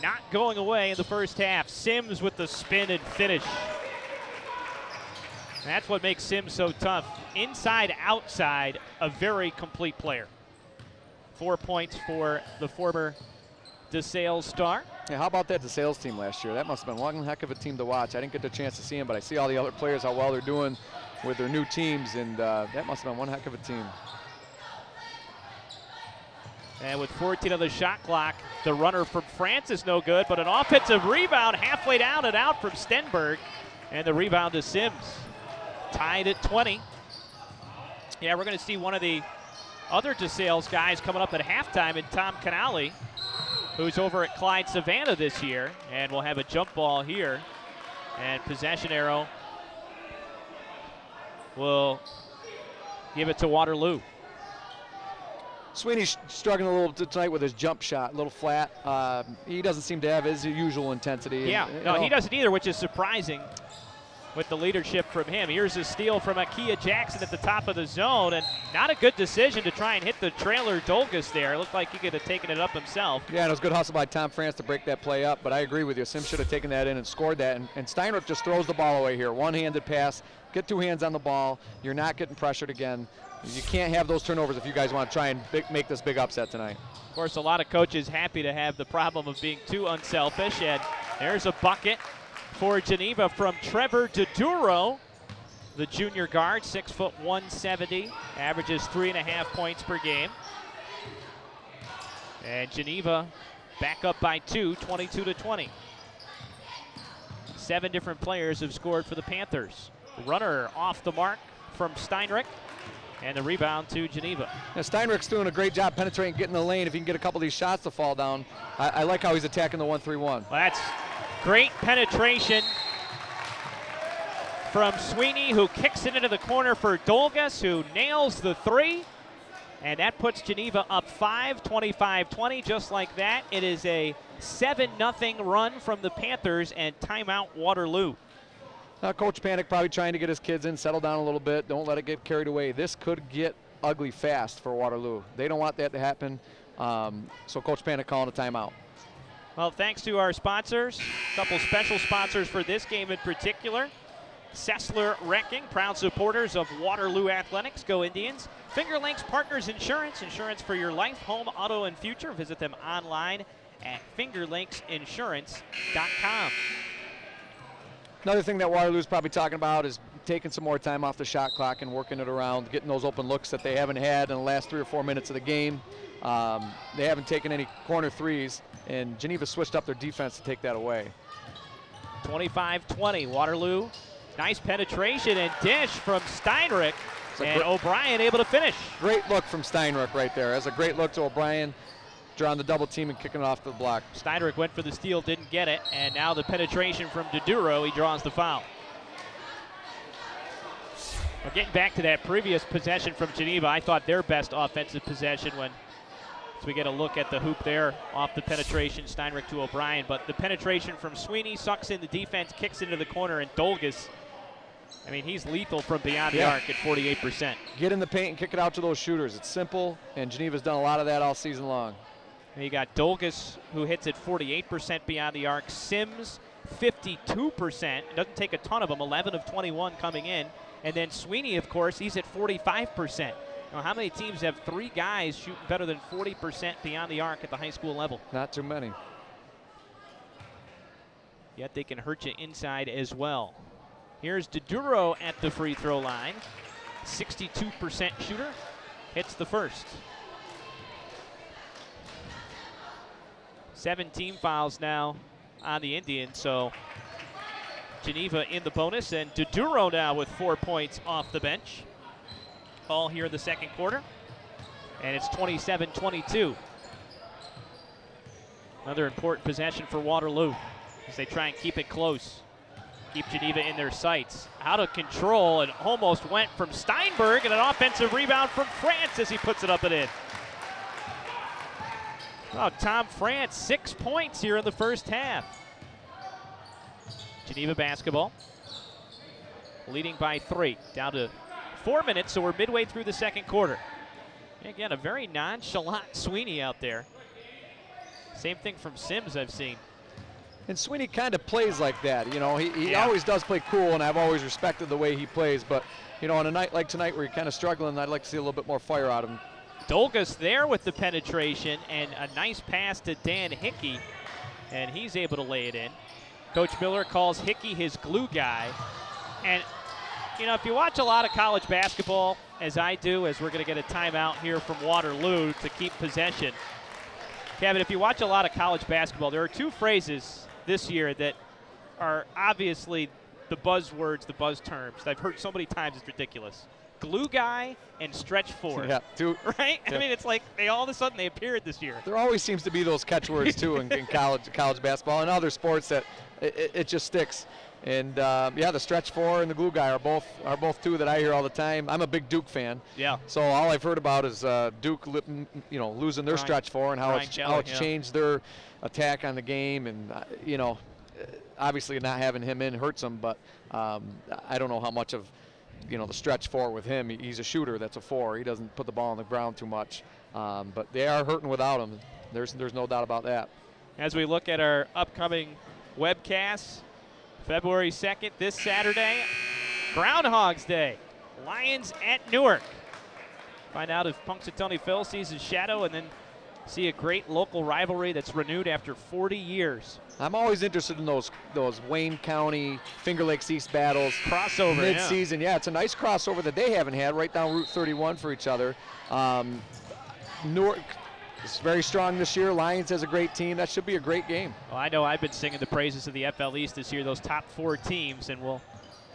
not going away in the first half. Sims with the spin and finish. That's what makes Sims so tough. Inside, outside, a very complete player. 4 points for the former DeSales star. Yeah, how about that DeSales team last year? That must have been one heck of a team to watch. I didn't get the chance to see them, but I see all the other players, how well they're doing with their new teams, and that must have been one heck of a team. And with 14 on the shot clock, the runner from France is no good, but an offensive rebound halfway down and out from Stenberg, and the rebound to Sims. Tied at 20. Yeah, we're going to see one of the other DeSales guys coming up at halftime in Tom Canale, who's over at Clyde Savannah this year, and we'll have a jump ball here, and possession arrow will give it to Waterloo. Sweeney's struggling a little tonight with his jump shot, a little flat. He doesn't seem to have his usual intensity. Yeah, no, he doesn't either, which is surprising with the leadership from him. Here's a steal from Akia Jackson at the top of the zone, and not a good decision to try and hit the trailer Dolgus there. It looked like he could have taken it up himself. Yeah, and it was good hustle by Tom France to break that play up, but I agree with you. Sims should have taken that in and scored that, and Steinrich just throws the ball away here. One-handed pass, get 2 hands on the ball. You're not getting pressured again. You can't have those turnovers if you guys want to try and make this big upset tonight. Of course, a lot of coaches happy to have the problem of being too unselfish, and there's a bucket for Geneva from Trevor DeDuro, the junior guard, 6 foot 170, averages 3.5 points per game. And Geneva back up by 2, 22-20. 7 different players have scored for the Panthers. Runner off the mark from Steinrich. And the rebound to Geneva. Now Steinrich's doing a great job penetrating, getting the lane. If he can get a couple of these shots to fall down, I like how he's attacking the 1-3-1. Well, that's great penetration from Sweeney, who kicks it into the corner for Dolgus, who nails the 3. And that puts Geneva up 5, 25-20, just like that. It is a 7-0 run from the Panthers, and timeout Waterloo. Coach Panek probably trying to get his kids in, settle down a little bit, don't let it get carried away. This could get ugly fast for Waterloo. They don't want that to happen, so Coach Panek calling a timeout. Well, thanks to our sponsors, a couple special sponsors for this game in particular. Sessler Wrecking, proud supporters of Waterloo Athletics. Go Indians. Finger Lakes Partners Insurance, insurance for your life, home, auto, and future. Visit them online at fingerlakesinsurance.com. Another thing that Waterloo's probably talking about is taking some more time off the shot clock and working it around, getting those open looks that they haven't had in the last 3 or 4 minutes of the game. They haven't taken any corner threes, and Geneva switched up their defense to take that away. 25-20, Waterloo. Nice penetration and dish from Steinrich, and O'Brien able to finish. Great look from Steinrich right there. That's a great look to O'Brien, drawing the double team and kicking it off the block. Steinrich went for the steal, didn't get it, and now the penetration from DeDuro, he draws the foul. Well, getting back to that previous possession from Geneva, I thought their best offensive possession as we get a look at the hoop there off the penetration, Steinrich to O'Brien, but the penetration from Sweeney sucks in the defense, kicks into the corner, and Dolgus, I mean, he's lethal from beyond the arc at 48%. Get in the paint and kick it out to those shooters. It's simple, and Geneva's done a lot of that all season long. And you got Dolgus, who hits at 48% beyond the arc. Sims, 52%. It doesn't take a ton of them, 11 of 21 coming in. And then Sweeney, of course, he's at 45%. Now, how many teams have 3 guys shooting better than 40% beyond the arc at the high school level? Not too many. Yet they can hurt you inside as well. Here's DeDuro at the free throw line. 62% shooter. Hits the first. 17 fouls now on the Indians, so Geneva in the bonus, and DeDuro now with 4 points off the bench. All here in the second quarter, and it's 27-22. Another important possession for Waterloo as they try and keep it close. Keep Geneva in their sights. Out of control, and almost went from Steinberg, and an offensive rebound from France as he puts it up and in. Oh, Tom France, 6 points here in the first half. Geneva basketball, leading by 3, down to 4 minutes, so we're midway through the second quarter. And again, a very nonchalant Sweeney out there. Same thing from Sims I've seen. And Sweeney kind of plays like that. You know, he always does play cool, and I've always respected the way he plays. But, you know, on a night like tonight where you're kind of struggling, I'd like to see a little bit more fire out of him. Dolgus there with the penetration, and a nice pass to Dan Hickey, and he's able to lay it in. Coach Miller calls Hickey his glue guy. And, you know, if you watch a lot of college basketball, as I do, as we're going to get a timeout here from Waterloo to keep possession. Kevin, if you watch a lot of college basketball, there are 2 phrases this year that are obviously the buzzwords, the buzz terms that I've heard so many times it's ridiculous. Glue guy and stretch four. Yeah, right? Yeah. I mean, it's like they all of a sudden they appeared this year. There always seems to be those catchwords too in college basketball and other sports that it just sticks. And yeah, the stretch four and the glue guy are both 2 that I hear all the time. I'm a big Duke fan. Yeah. So all I've heard about is Duke, losing their stretch four and how it's changed their attack on the game, and obviously not having him in hurts them. But I don't know how much of the stretch four with him. He's a shooter. That's a 4. He doesn't put the ball on the ground too much. But they are hurting without him. There's no doubt about that. As we look at our upcoming webcasts, February 2nd, this Saturday, Groundhog's Day. Lions at Newark. Find out if Punxsutawney Phil sees his shadow, and then see a great local rivalry that's renewed after 40 years. I'm always interested in those Wayne County, Finger Lakes East battles. Crossover, mid-season. Yeah, it's a nice crossover that they haven't had right down Route 31 for each other. Newark is very strong this year. Lions has a great team. That should be a great game. Well, I know I've been singing the praises of the FL East this year, those top 4 teams, and we'll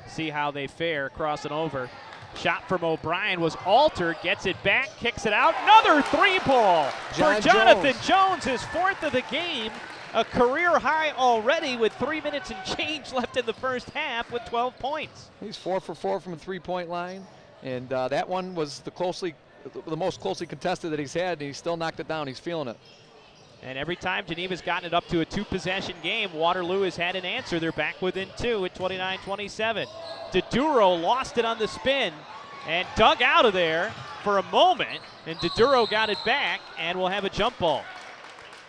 see how they fare crossing over. Shot from O'Brien was altered, gets it back, kicks it out. Another 3-ball for Jonathan Jones, his 4th of the game. A career high already with 3 minutes and change left in the first half with 12 points. He's 4 for 4 from the 3-point line, and that one was the most closely contested that he's had, and he still knocked it down. He's feeling it. And every time Geneva's gotten it up to a 2-possession game, Waterloo has had an answer. They're back within 2 at 29-27. DeDuro lost it on the spin and dug out of there for a moment, and DeDuro got it back and will have a jump ball.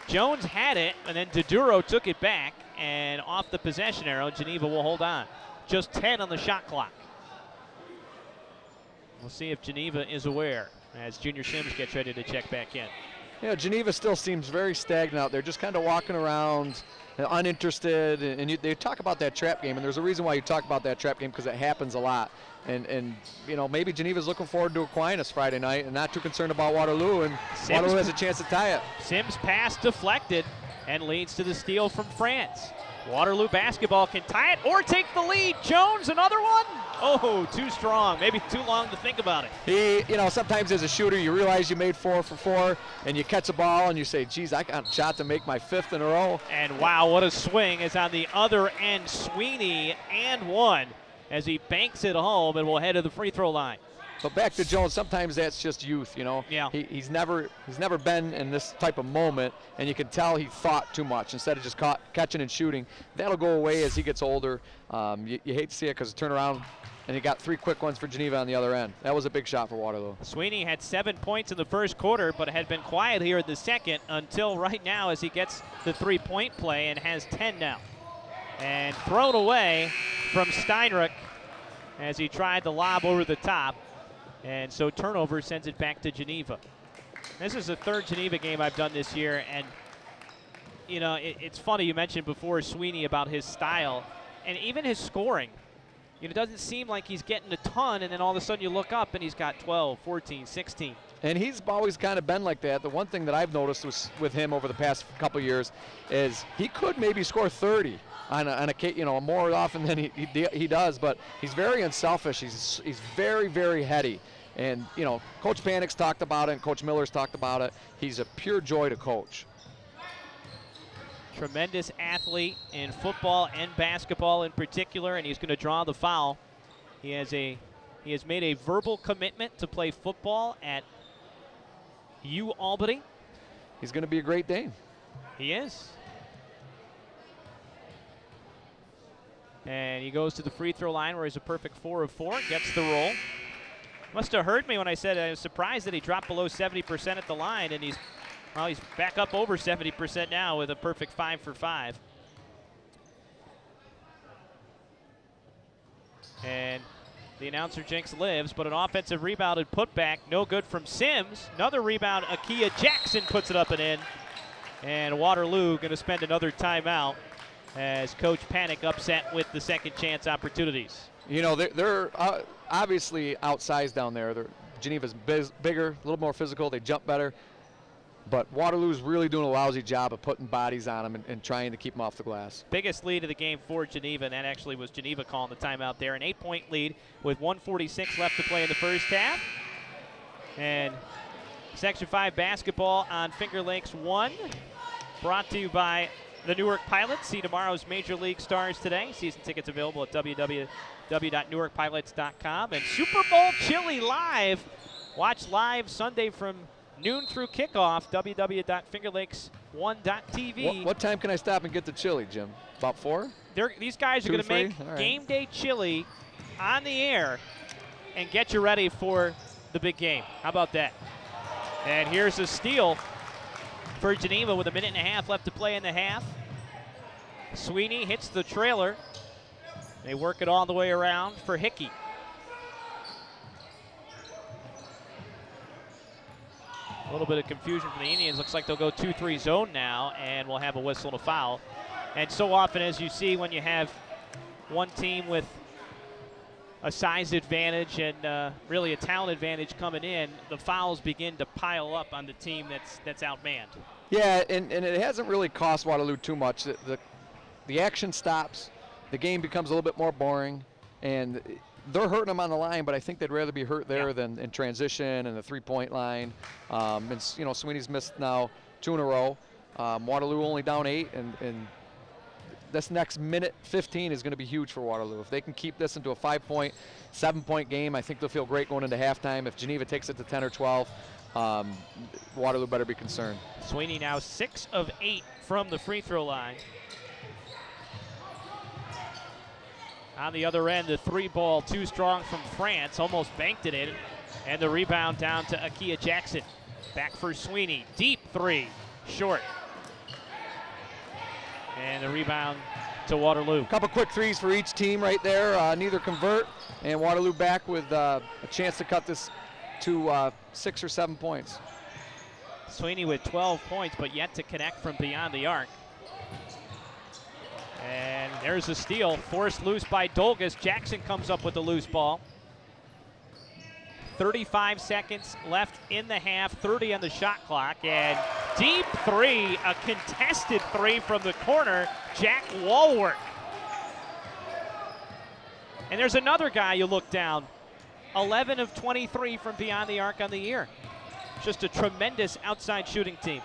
Jones had it, and then DeDuro took it back, and off the possession arrow, Geneva will hold on. Just 10 on the shot clock. We'll see if Geneva is aware as Junior Sims gets ready to check back in. Yeah, Geneva still seems very stagnant out there, just kind of walking around, uninterested. And they talk about that trap game, and there's a reason why you talk about that trap game, because it happens a lot. And maybe Geneva's looking forward to Aquinas Friday night and not too concerned about Waterloo, and Waterloo has a chance to tie it. Sims' pass deflected and leads to the steal from France. Waterloo basketball can tie it or take the lead. Jones, another one? Oh, too strong. Maybe too long to think about it. Sometimes as a shooter, you realize you made 4 for 4, and you catch a ball and you say, geez, I got a shot to make my 5th in a row. And wow, what a swing is on the other end. Sweeney and 1 as he banks it home and will head to the free throw line. But back to Jones, sometimes that's just youth, Yeah. He's never been in this type of moment, and you can tell he thought too much instead of just catching and shooting. That'll go away as he gets older. You hate to see it because turn around, and he got 3 quick ones for Geneva on the other end. That was a big shot for Waterloo. Sweeney had 7 points in the first quarter, but had been quiet here in the second until right now as he gets the 3-point play and has 10 now. And thrown away from Steinrich as he tried to lob over the top. And so turnover sends it back to Geneva. This is the third Geneva game I've done this year, and you know, it's funny, you mentioned before Sweeney about his style and even his scoring. You know, it doesn't seem like he's getting a ton, and then all of a sudden you look up and he's got 12, 14, 16. And he's always kind of been like that. The one thing that I've noticed with him over the past couple of years is he could maybe score 30 on a you know, more often than he does, but he's very unselfish. He's very, very heady. And, you know, Coach Panek's talked about it and Coach Miller's talked about it. He's a pure joy to coach. Tremendous athlete in football and basketball in particular, and he's going to draw the foul. He has made a verbal commitment to play football at Albany. He's going to be a Great Dane. He is. And he goes to the free throw line where he's a perfect 4 of 4, gets the roll. Must have heard me when I said I was surprised that he dropped below 70% at the line, and he's back up over 70% now with a perfect 5 for 5. And the announcer jinx lives, but an offensive rebound and putback, no good from Sims. Another rebound, Akia Jackson puts it up and in. And Waterloo going to spend another timeout as Coach Panek upset with the second chance opportunities. You know, they're obviously outsized down there. Geneva's bigger, a little more physical, they jump better. But Waterloo's really doing a lousy job of putting bodies on them and trying to keep them off the glass. Biggest lead of the game for Geneva, and that actually was Geneva calling the timeout there. An 8-point lead with 1:46 left to play in the first half. And Section 5 basketball on Finger Lakes 1, brought to you by the Newark Pilots. See tomorrow's Major League Stars today. Season tickets available at www.newarkpilots.com. And Super Bowl Chili live. Watch live Sunday from noon through kickoff, www.fingerlakes1.tv. What time can I stop and get the chili, Jim? About 4? These guys are going to make game day chili on the air and get you ready for the big game. How about that? And here's a steal for Geneva with a minute and a half left to play in the half. Sweeney hits the trailer. They work it all the way around for Hickey. A little bit of confusion from the Indians. Looks like they'll go 2-3 zone now, and we'll have a whistle and a foul. And so often, as you see, when you have one team with a size advantage and really a talent advantage coming in, the fouls begin to pile up on the team that's outmanned. Yeah, and it hasn't really cost Waterloo too much. The action stops, the game becomes a little bit more boring, and they're hurting them on the line, but I think they'd rather be hurt there than in transition and the three-point line. And you know, Sweeney's missed now 2 in a row. Waterloo only down 8, and this next minute 15 is going to be huge for Waterloo. If they can keep this into a 5-point, 7-point game, I think they'll feel great going into halftime. If Geneva takes it to 10 or 12, Waterloo better be concerned. Sweeney now 6 of 8 from the free throw line. On the other end, the 3-ball too strong from France, almost banked it in. And the rebound down to Akia Jackson. Back for Sweeney, deep 3, short. And the rebound to Waterloo. A couple quick threes for each team right there. Neither convert, and Waterloo back with a chance to cut this to 6 or 7 points. Sweeney with 12 points, but yet to connect from beyond the arc. And there's a steal, forced loose by Dolgus. Jackson comes up with the loose ball. 35 seconds left in the half, 30 on the shot clock, and deep 3, a contested 3 from the corner, Jack Walworth. And there's another guy you look down, 11 of 23 from beyond the arc on the year. Just a tremendous outside shooting team.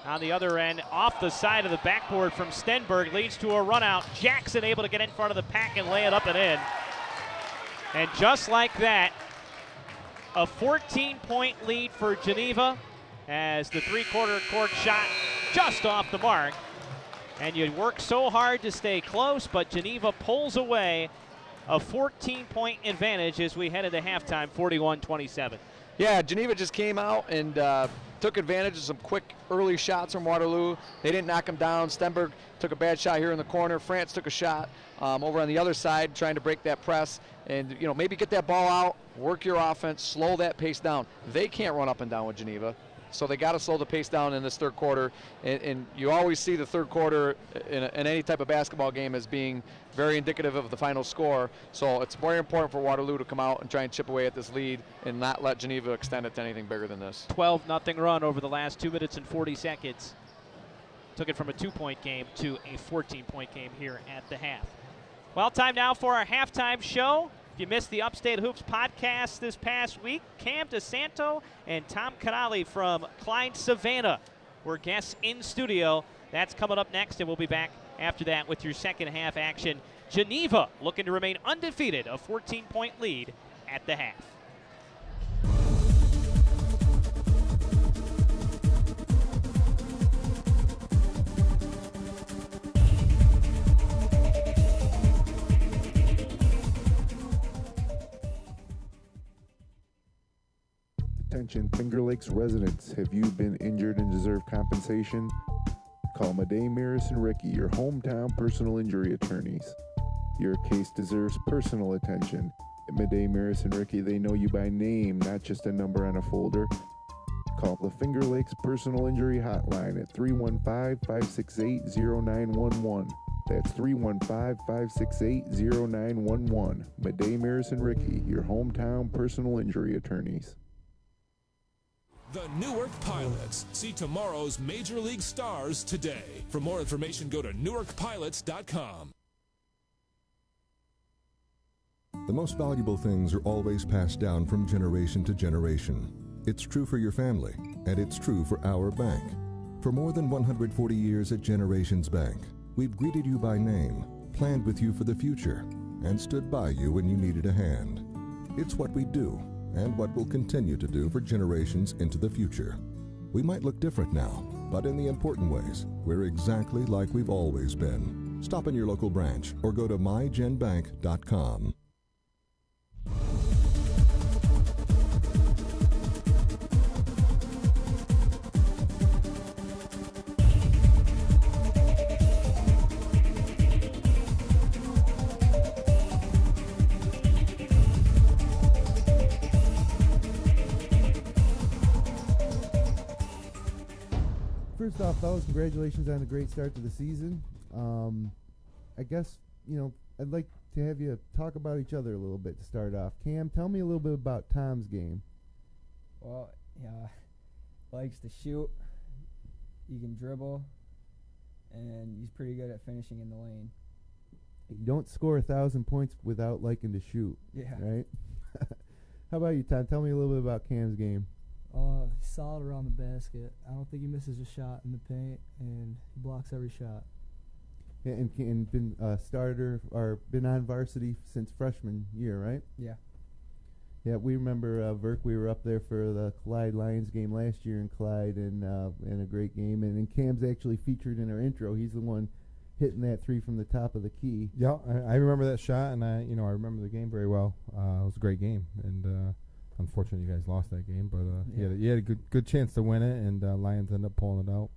On the other end, off the side of the backboard from Stenberg, leads to a run out. Jackson able to get in front of the pack and lay it up and in. And just like that, a 14-point lead for Geneva as the 3/4 court shot just off the mark. And you work so hard to stay close, but Geneva pulls away a 14-point advantage as we head into halftime, 41-27. Yeah, Geneva just came out and took advantage of some quick early shots from Waterloo. They didn't knock them down. Stenberg took a bad shot here in the corner. France took a shot over on the other side, trying to break that press. And, you know, maybe get that ball out, work your offense, slow that pace down. They can't run up and down with Geneva, so they got to slow the pace down in this third quarter. And you always see the third quarter in any type of basketball game as being very indicative of the final score. So it's very important for Waterloo to come out and try and chip away at this lead and not let Geneva extend it to anything bigger than this. 12-0 run over the last 2 minutes and 40 seconds. Took it from a 2-point game to a 14-point game here at the half. Well, time now for our halftime show. If you missed the Upstate Hoops podcast this past week, Cam DeSanto and Tom Canali from Clyde Savannah were guests in studio. That's coming up next, and we'll be back after that with your second half action. Geneva looking to remain undefeated, a 14-point lead at the half. Attention Finger Lakes residents, have you been injured and deserve compensation? Call Madej, Maris, and Ricky, your hometown personal injury attorneys. Your case deserves personal attention. At Madej, Maris, and Ricky, they know you by name, not just a number on a folder. Call the Finger Lakes Personal Injury Hotline at 315-568-0911. That's 315-568-0911. Madej, Maris, and Ricky, your hometown personal injury attorneys. The Newark Pilots. See tomorrow's Major League stars today. For more information, go to newarkpilots.com. The most valuable things are always passed down from generation to generation. It's true for your family, and it's true for our bank. For more than 140 years at Generations Bank, we've greeted you by name, planned with you for the future, and stood by you when you needed a hand. It's what we do, and what we'll continue to do for generations into the future. We might look different now, but in the important ways, we're exactly like we've always been. Stop in your local branch or go to mygenbank.com. First off, fellas, congratulations on a great start to the season. I guess, I'd like to have you talk about each other a little bit to start off. Cam, tell me a little bit about Tom's game. Well, yeah, likes to shoot, he can dribble, and he's pretty good at finishing in the lane. You don't score 1,000 points without liking to shoot, Yeah. right? How about you, Tom? Tell me a little bit about Cam's game. He's solid around the basket. I don't think he misses a shot in the paint, and he blocks every shot. And been a starter or been on varsity since freshman year, right? Yeah. Yeah, we remember Verk. We were up there for the Clyde Lions game last year in Clyde, and a great game. And Cam's actually featured in our intro. He's the one hitting that three from the top of the key. Yeah, I remember that shot, and I remember the game very well. It was a great game, and unfortunately, you guys lost that game. But you had a good chance to win it, and Lions ended up pulling it out.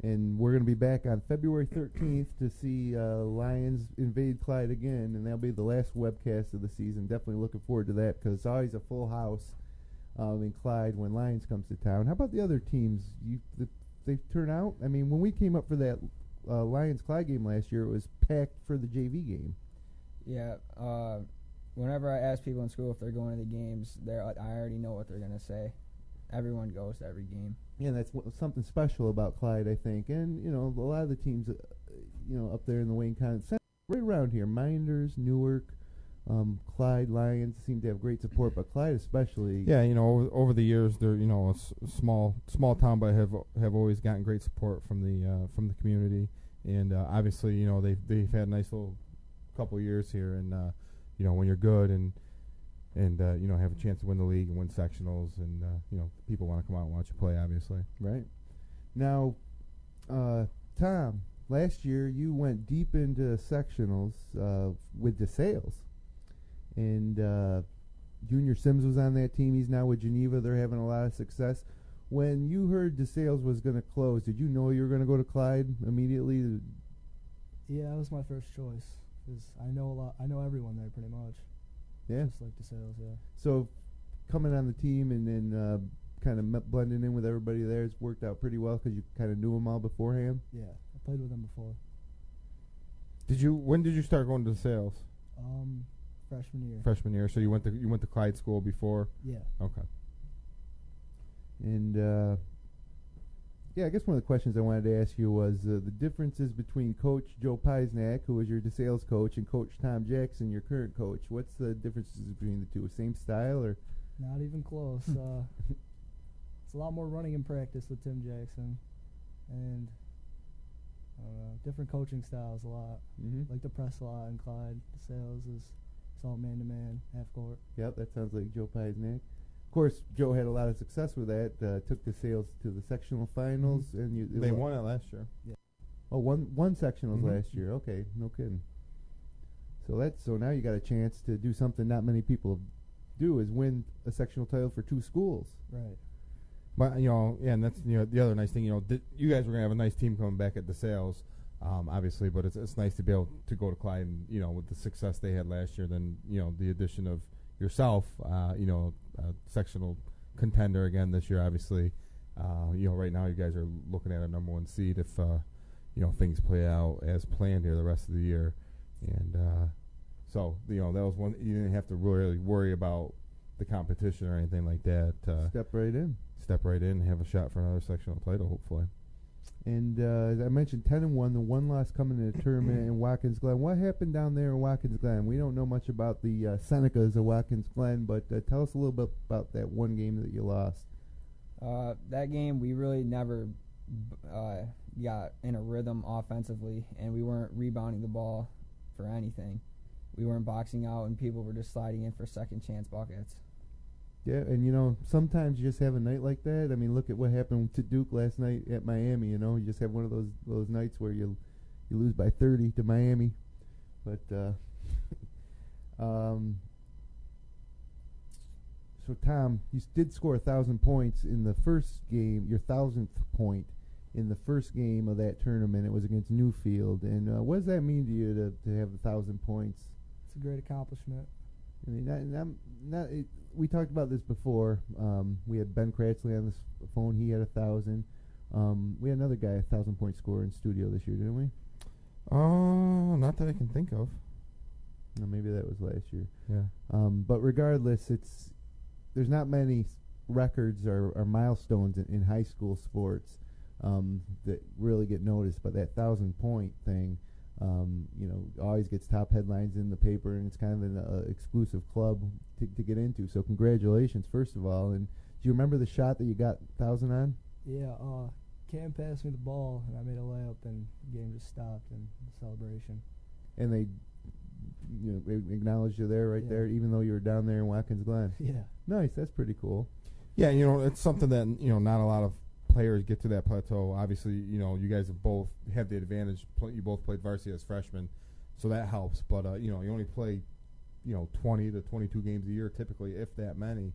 And we're going to be back on February 13th to see Lions invade Clyde again, and that'll be the last webcast of the season. Definitely looking forward to that because it's always a full house in Clyde when Lions comes to town. How about the other teams? They turn out? I mean, when we came up for that Lions-Clyde game last year, it was packed for the JV game. Yeah. Whenever I ask people in school if they're going to the games, I already know what they're going to say. Everyone goes to every game. Yeah, that's something special about Clyde, I think. And, a lot of the teams, up there in the Wayne County, right around here, Minders, Newark, Clyde, Lions seem to have great support, but Clyde especially. Yeah, over the years, they're a small town, but have always gotten great support from the community, and obviously, they've had a nice little couple years here, and when you're good and have a chance to win the league and win sectionals, and people want to come out and watch you play, obviously. Right. Now, Tom, last year you went deep into sectionals with DeSales, and Junior Sims was on that team. He's now with Geneva. They're having a lot of success. When you heard DeSales was going to close, did you know you were going to go to Clyde immediately? Yeah, that was my first choice. Because I know everyone there pretty much. Yeah. Just like DeSales, yeah. So coming on the team and then kind of blending in with everybody there, it's worked out pretty well because you kind of knew them all beforehand? Yeah, I played with them before. When did you start going to DeSales? Freshman year. Freshman year. So you went to Clyde school before? Yeah. Okay. And yeah, I guess one of the questions I wanted to ask you was the differences between Coach Joe Paisnak, who was your DeSales coach, and Coach Tom Jackson, your current coach. What's the differences between the two? Same style or? Not even close. It's a lot more running in practice with Tim Jackson, and I don't know, different coaching styles a lot. Like to press a lot in Clyde. DeSales is it's all man-to-man, half-court. Yep, that sounds like Joe Paisnak. Of course, Joe had a lot of success with that. Took DeSales to the sectional finals, and they won it last year. Yeah. Oh, won sectionals last year. Okay, no kidding. So now you got a chance to do something not many people do, is win a sectional title for two schools. Right. But and that's the other nice thing. You guys were gonna have a nice team coming back at DeSales, obviously. But it's nice to be able to go to Clyde and with the success they had last year. Then the addition of yourself, sectional contender again this year. Obviously, right now you guys are looking at a #1 seed if things play out as planned here the rest of the year, and so that was one you didn't have to really worry about the competition or anything like that. Step right in, and have a shot for another sectional title, hopefully. And as I mentioned, 10-1, the one loss coming in the tournament in Watkins Glen. What happened down there in Watkins Glen? We don't know much about the Senecas of Watkins Glen, but tell us a little bit about that one game that you lost. That game, we really never got in a rhythm offensively, and we weren't rebounding the ball for anything. We weren't boxing out, and people were just sliding in for second chance buckets. Yeah, and sometimes you just have a night like that. I mean, look at what happened to Duke last night at Miami. You just have one of those nights where you lose by 30 to Miami. But so Tom, you did score 1,000 points in the first game. Your 1,000th point in the first game of that tournament. It was against Newfield. And what does that mean to you to have 1,000 points? It's a great accomplishment. I mean, we talked about this before. We had Ben Cratchley on the phone. He had 1,000. We had another guy, 1,000-point scorer in studio this year, didn't we? Not that I can think of. No, maybe that was last year. Yeah. But regardless, there's not many records or milestones in high school sports that really get noticed. But that 1,000-point thing, always gets top headlines in the paper, and it's kind of an exclusive club to get into. So congratulations, first of all. And do you remember the shot that you got 1,000 on? Yeah, Cam passed me the ball, and I made a layup, and the game just stopped in the celebration. And they acknowledged you there, there, even though you were down there in Watkins Glen. Yeah. Nice, that's pretty cool. Yeah, it's something that, not a lot of players get to that plateau. Obviously, you guys have both had the advantage. You both played varsity as freshmen, so that helps. But you only play 20 to 22 games a year typically, if that many.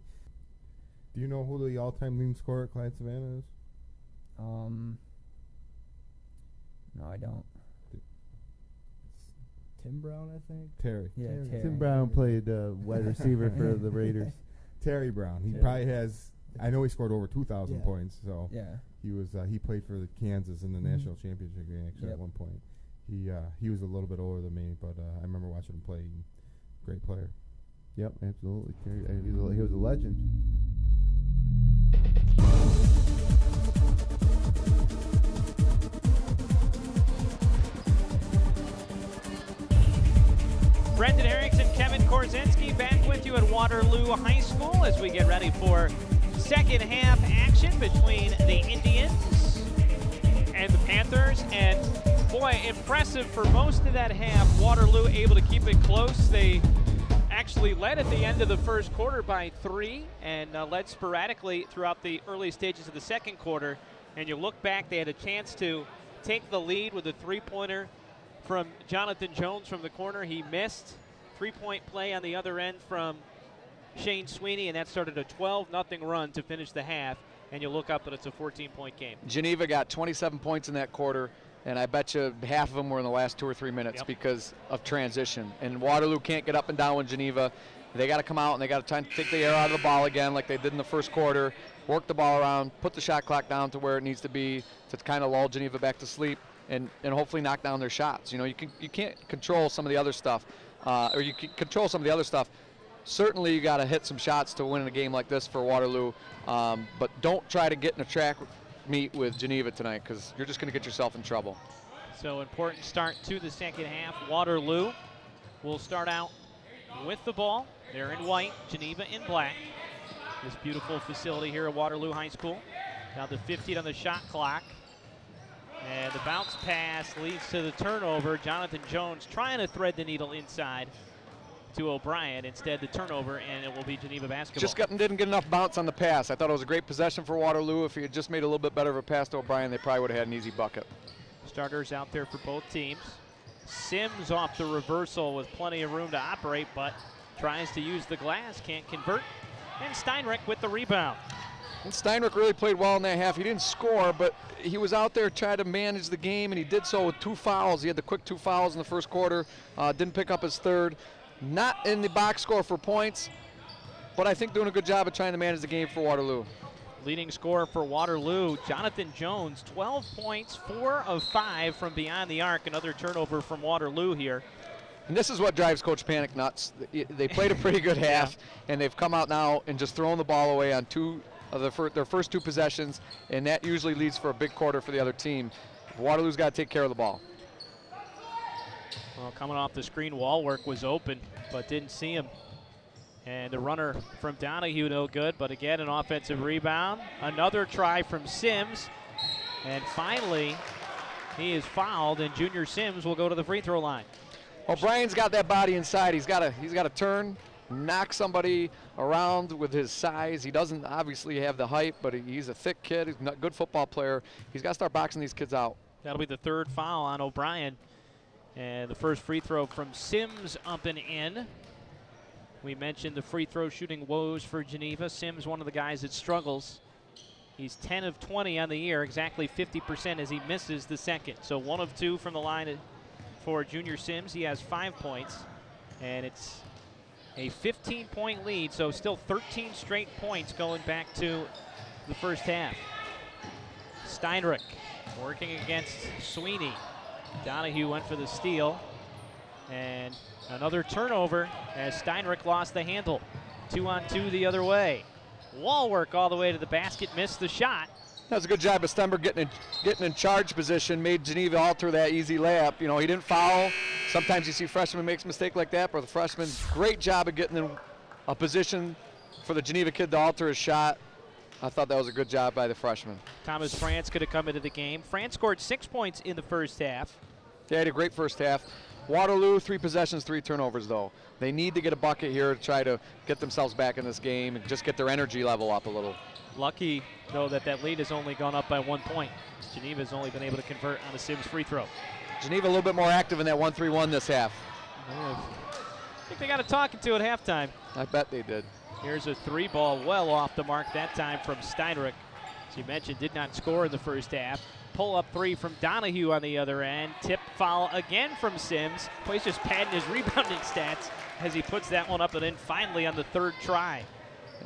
Do you know who the all-time leading scorer at Clyde Savannah is? No, I don't. Tim Brown, I think. Terry. Yeah, Terry. Tim Brown played wide receiver for the Raiders. Terry Brown. He probably has. I know he scored over 2,000 points. So yeah, he played for the Kansas in the national championship game actually at one point. He was a little bit older than me, but I remember watching him play. Great player. Yep, absolutely. Terry, he was a legend. Brendan Harrington, Kevin Korzeniewski back with you at Waterloo High School as we get ready for second half action between the Indians and the Panthers. And boy, impressive for most of that half. Waterloo able to keep it close. They actually led at the end of the first quarter by 3 and led sporadically throughout the early stages of the second quarter. And you look back, they had a chance to take the lead with a three-pointer from Jonathan Jones from the corner. He missed. 3-point play on the other end from Shane Sweeney, and that started a 12-0 run to finish the half. and you look up and it's a 14-point game. Geneva got 27 points in that quarter, and I bet you half of them were in the last 2 or 3 minutes because of transition. And Waterloo can't get up and down with Geneva. They got to come out and they got to try and take the air out of the ball again like they did in the first quarter, work the ball around, put the shot clock down to where it needs to be to kind of lull Geneva back to sleep and hopefully knock down their shots. You know, you can't control some of the other stuff, or you can control some of the other stuff. Certainly you got to hit some shots to win in a game like this for Waterloo, but don't try to get in a track meet with Geneva tonight because you're just going to get yourself in trouble. So important start to the second half. Waterloo will start out with the ball. They're in white, Geneva in black. This beautiful facility here at Waterloo High School. Now the 15 on the shot clock. And the bounce pass leads to the turnover. Jonathan Jones trying to thread the needle inside to O'Brien. Instead, the turnover, and it will be Geneva basketball. Didn't get enough bounce on the pass. I thought it was a great possession for Waterloo. If he had just made a little bit better of a pass to O'Brien, they probably would have had an easy bucket. Starters out there for both teams. Sims off the reversal with plenty of room to operate, but tries to use the glass, can't convert. And Steinrich with the rebound. And Steinrich really played well in that half. He didn't score, but he was out there trying to manage the game, and he did so with 2 fouls. He had the quick 2 fouls in the first quarter, didn't pick up his third. Not in the box score for points, but I think doing a good job of trying to manage the game for Waterloo. Leading scorer for Waterloo, Jonathan Jones, 12 points, 4 of 5 from beyond the arc. Another turnover from Waterloo here. And this is what drives Coach Panek nuts. They played a pretty good half, and they've come out now and just thrown the ball away on 2 of their first 2 possessions, and that usually leads for a big quarter for the other team. Waterloo's got to take care of the ball. Well, coming off the screen, Wallwork was open, but didn't see him. And a runner from Donahue, no good, but again, an offensive rebound. Another try from Sims, and finally, he is fouled, and Junior Sims will go to the free throw line. O'Brien's got that body inside. He's got to turn, knock somebody around with his size. He doesn't obviously have the height, but he's a thick kid. He's a good football player. He's got to start boxing these kids out. That'll be the 3rd foul on O'Brien. And the first free throw from Sims up and in. We mentioned the free throw shooting woes for Geneva. Sims, one of the guys that struggles. He's 10 of 20 on the year, exactly 50% as he misses the second. So 1 of 2 from the line for Junior Sims. He has 5 points, and it's a 15-point lead, so still 13 straight points going back to the first half. Steinrich working against Sweeney. Donahue went for the steal, and another turnover as Steinrich lost the handle. 2-on-2 the other way. Wallwork all the way to the basket, missed the shot. That was a good job of Stenberg getting in charge position, made Geneva alter that easy layup. You know, he didn't foul. Sometimes you see freshmen makes a mistake like that, but the freshman, great job of getting in a position for the Geneva kid to alter his shot. I thought that was a good job by the freshman. Thomas France could have come into the game. France scored 6 points in the first half. Yeah, he had a great first half. Waterloo, 3 possessions, 3 turnovers, though. They need to get a bucket here to try to get themselves back in this game and just get their energy level up a little. Lucky, though, that lead has only gone up by 1 point. Geneva's only been able to convert on a Sims free throw. Geneva a little bit more active in that 1-3-1 this half. I think they got a talking to at halftime. I bet they did. Here's a 3-ball well off the mark that time from Steinrich. As you mentioned, did not score in the first half. Pull-up 3 from Donahue on the other end. Tip foul again from Sims. Boy, he's just padding his rebounding stats as he puts that one up and in finally on the 3rd try.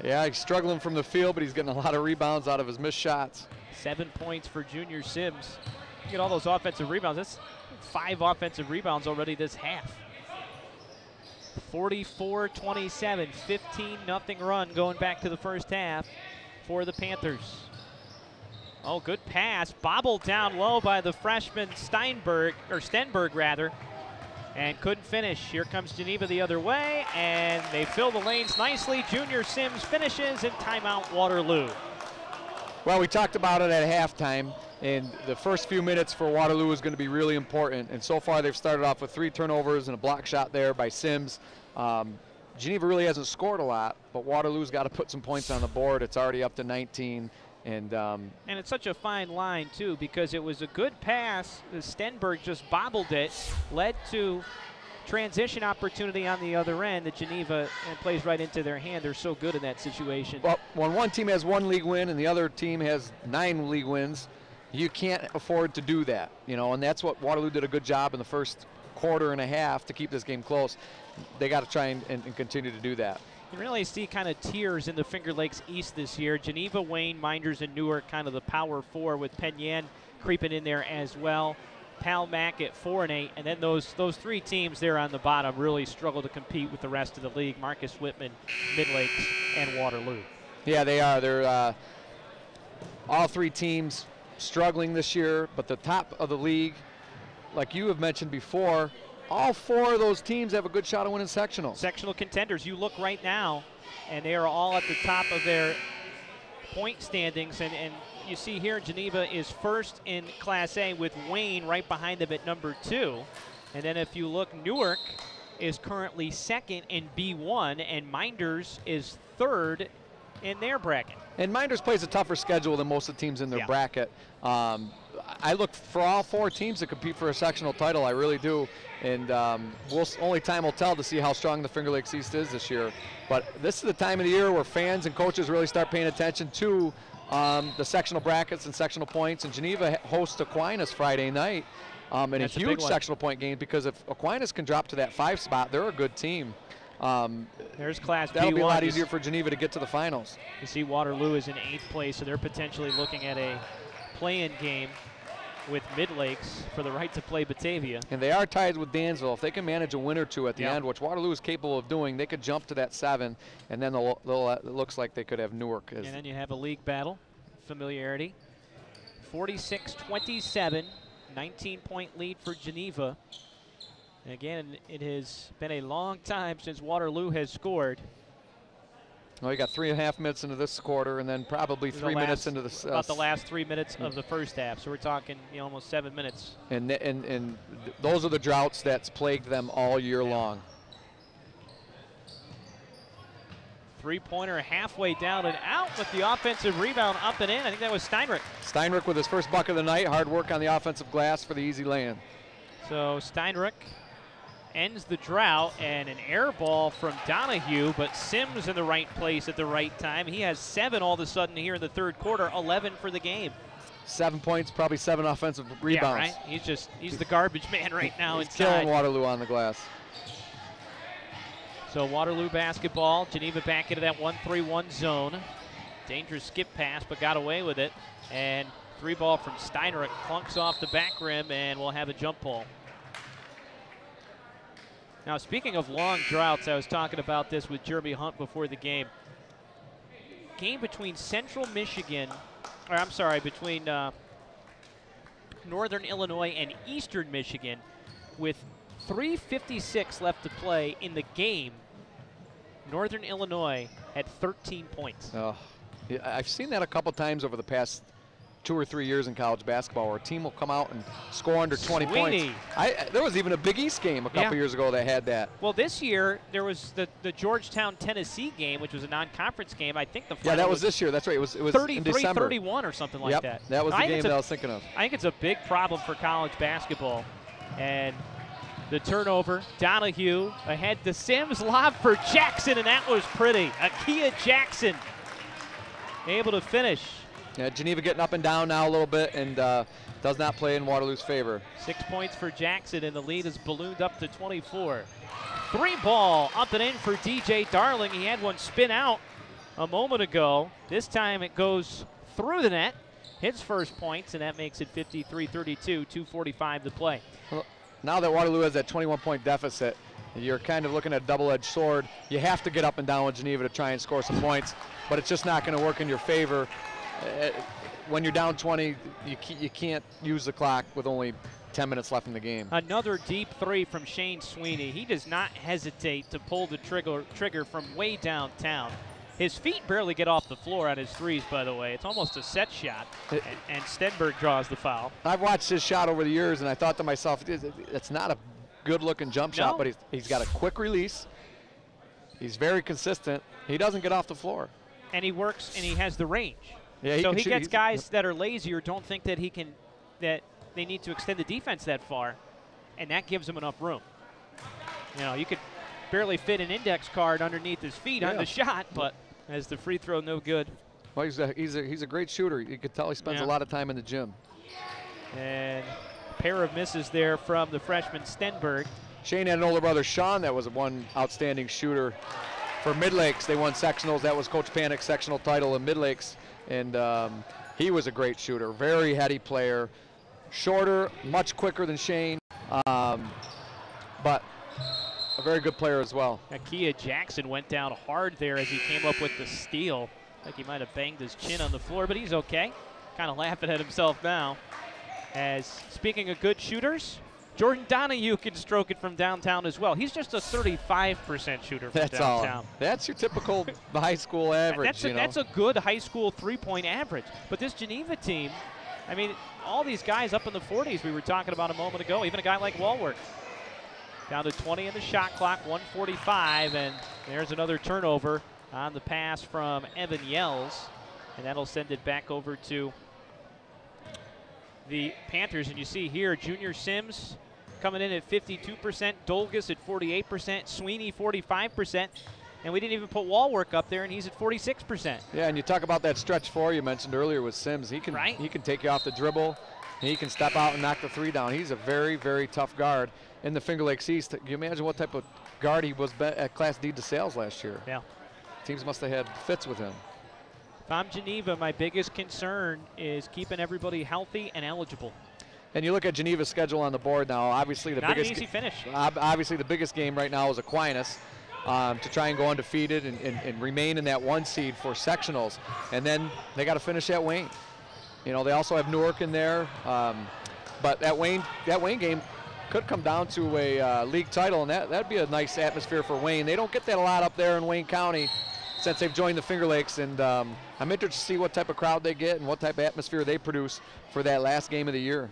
Yeah, he's struggling from the field, but he's getting a lot of rebounds out of his missed shots. 7 points for Junior Sims. Look at all those offensive rebounds. That's 5 offensive rebounds already this half. 44-27, 15-0 run going back to the first half for the Panthers. Oh, good pass. Bobbled down low by the freshman Stenberg, and couldn't finish. Here comes Geneva the other way, and they fill the lanes nicely. Junior Sims finishes, and timeout Waterloo. Well, we talked about it at halftime, and the first few minutes for Waterloo is going to be really important. And so far they've started off with 3 turnovers and a block shot there by Sims. Geneva really hasn't scored a lot, but Waterloo's got to put some points on the board. It's already up to 19. And it's such a fine line, too, because it was a good pass. Stenberg just bobbled it, led to transition opportunity on the other end that Geneva plays right into their hand. They're so good in that situation. Well, when one team has 1 league win and the other team has 9 league wins, you can't afford to do that, you know, and that's what Waterloo did a good job in the first quarter and a half to keep this game close. They got to try and continue to do that. You really see kind of tiers in the Finger Lakes East this year. Geneva, Wayne, Minders, and Newark kind of the power 4 with Penn Yan creeping in there as well. Panek at 4 and 8, and then those 3 teams there on the bottom really struggle to compete with the rest of the league. Marcus Whitman, Mid Lakes, and Waterloo. Yeah, they are. They're all 3 teams struggling this year, but the top of the league, like you have mentioned before, all 4 of those teams have a good shot of winning sectionals. Sectional contenders. You look right now, and they are all at the top of their point standings, and you see here Geneva is first in Class A with Wayne right behind them at number 2. And then if you look, Newark is currently second in B1, and Minders is third in their bracket. And Minders plays a tougher schedule than most of the teams in their bracket. I look for all 4 teams to compete for a sectional title. I really do. And only time will tell to see how strong the Finger Lakes East is this year. But this is the time of the year where fans and coaches really start paying attention to the sectional brackets and sectional points. And Geneva hosts Aquinas Friday night in a huge sectional point game, because if Aquinas can drop to that 5 spot, they're a good team. There's Class B1. That'll be a lot easier for Geneva to get to the finals. You see Waterloo is in 8th place, so they're potentially looking at a play-in game with Mid Lakes for the right to play Batavia. And they are tied with Dansville. If they can manage a win or 2 at the end, which Waterloo is capable of doing, they could jump to that 7, and then it looks like they could have Newark. And then you have a league battle, familiarity. 46-27, 19-point lead for Geneva. And again, it has been a long time since Waterloo has scored. Well, you got 3.5 minutes into this quarter, and then probably 3 minutes into the about the last 3 minutes of the first half. So we're talking, almost 7 minutes. And those are the droughts that's plagued them all year long. 3-pointer halfway down and out with the offensive rebound up and in. I think that was Steinrich. Steinrich with his first bucket of the night. Hard work on the offensive glass for the easy lay-in. So Steinrich ends the drought, and an air ball from Donahue, but Sims in the right place at the right time. He has 7 all of a sudden here in the third quarter, 11 for the game. 7 points, probably 7 offensive rebounds. Yeah, right? He's the garbage man right now He's inside. killing Waterloo on the glass. So Waterloo basketball, Geneva back into that 1-3-1 zone. Dangerous skip pass, but got away with it. And 3 ball from Steinrich clunks off the back rim, and we'll have a jump ball. Now, speaking of long droughts, I was talking about this with Jeremy Hunt before the game. Game between Central Michigan, or I'm sorry, between Northern Illinois and Eastern Michigan, with 3:56 left to play in the game. Northern Illinois had 13 points. Oh, yeah, I've seen that a couple times over the past 2 or 3 years in college basketball, where a team will come out and score under 20 Sweeney. points. There was even a Big East game a couple years ago that had that. Well, this year there was the Georgetown-Tennessee game, which was a non-conference game. I think the final that was this year. That's right. It was 33-31 or something like that. That was the game that I was thinking of. I think it's a big problem for college basketball. And the turnover, Donahue ahead to Sims, lob for Jackson, and that was pretty. Akia Jackson able to finish. Yeah, Geneva getting up and down now a little bit, and does not play in Waterloo's favor. 6 points for Jackson, and the lead is ballooned up to 24. 3 ball up and in for DJ Darling. He had one spin out a moment ago. This time it goes through the net. His first points, and that makes it 53-32, 2:45 to play. Well, now that Waterloo has that 21-point deficit, you're kind of looking at a double-edged sword. You have to get up and down with Geneva to try and score some points, but it's just not going to work in your favor. When you're down 20, you can't use the clock with only 10 minutes left in the game. Another deep 3 from Shane Sweeney. He does not hesitate to pull the trigger from way downtown. His feet barely get off the floor on his 3s, by the way. It's almost a set shot, and Stenberg draws the foul. I've watched his shot over the years, and I thought to myself, it's not a good-looking jump shot, but he's got a quick release. He's very consistent. He doesn't get off the floor. And he works, and he has the range. Yeah, so he gets guys that are lazy or don't think that that they need to extend the defense that far, and that gives him enough room. You know, you could barely fit an index card underneath his feet on the shot, but as the free throw, no good. Well, he's a great shooter. You could tell he spends a lot of time in the gym. And a pair of misses there from the freshman Stenberg. Shane had an older brother, Sean, that was one outstanding shooter for Mid Lakes. They won sectionals. That was Coach Panek's sectional title in Mid Lakes. And he was a great shooter, very heady player, shorter, much quicker than Shane, but a very good player as well. Akia Jackson went down hard there as he came up with the steal. Like he might have banged his chin on the floor, but he's okay. Kind of laughing at himself now. As speaking of good shooters, Jordan Donahue can stroke it from downtown as well. He's just a 35% shooter from downtown. All. That's your typical high school average. That's a good high school three-point average. But this Geneva team, I mean, all these guys up in the 40s we were talking about a moment ago, even a guy like Walworth. Down to 20 in the shot clock, 145, and there's another turnover on the pass from Evan Yells, and that'll send it back over to the Panthers. And you see here, Junior Sims coming in at 52%, Dolgus at 48%, Sweeney 45%, and we didn't even put Walworth up there, and he's at 46%. Yeah, and you talk about that stretch four you mentioned earlier with Sims. He can take you off the dribble. He can step out and knock the three down. He's a very, very tough guard in the Finger Lakes East. Can you imagine what type of guard he was at Class D DeSales last year? Yeah. Teams must have had fits with him. If I'm Geneva, my biggest concern is keeping everybody healthy and eligible. And you look at Geneva's schedule on the board now. Obviously, the Not biggest an easy finish. Obviously, the biggest game right now is Aquinas to try and go undefeated and remain in that 1 seed for sectionals. And then they got to finish at Wayne. You know, they also have Newark in there, but that Wayne game could come down to a league title, and that'd be a nice atmosphere for Wayne. They don't get that a lot up there in Wayne County since they've joined the Finger Lakes, and I'm interested to see what type of crowd they get and what type of atmosphere they produce for that last game of the year.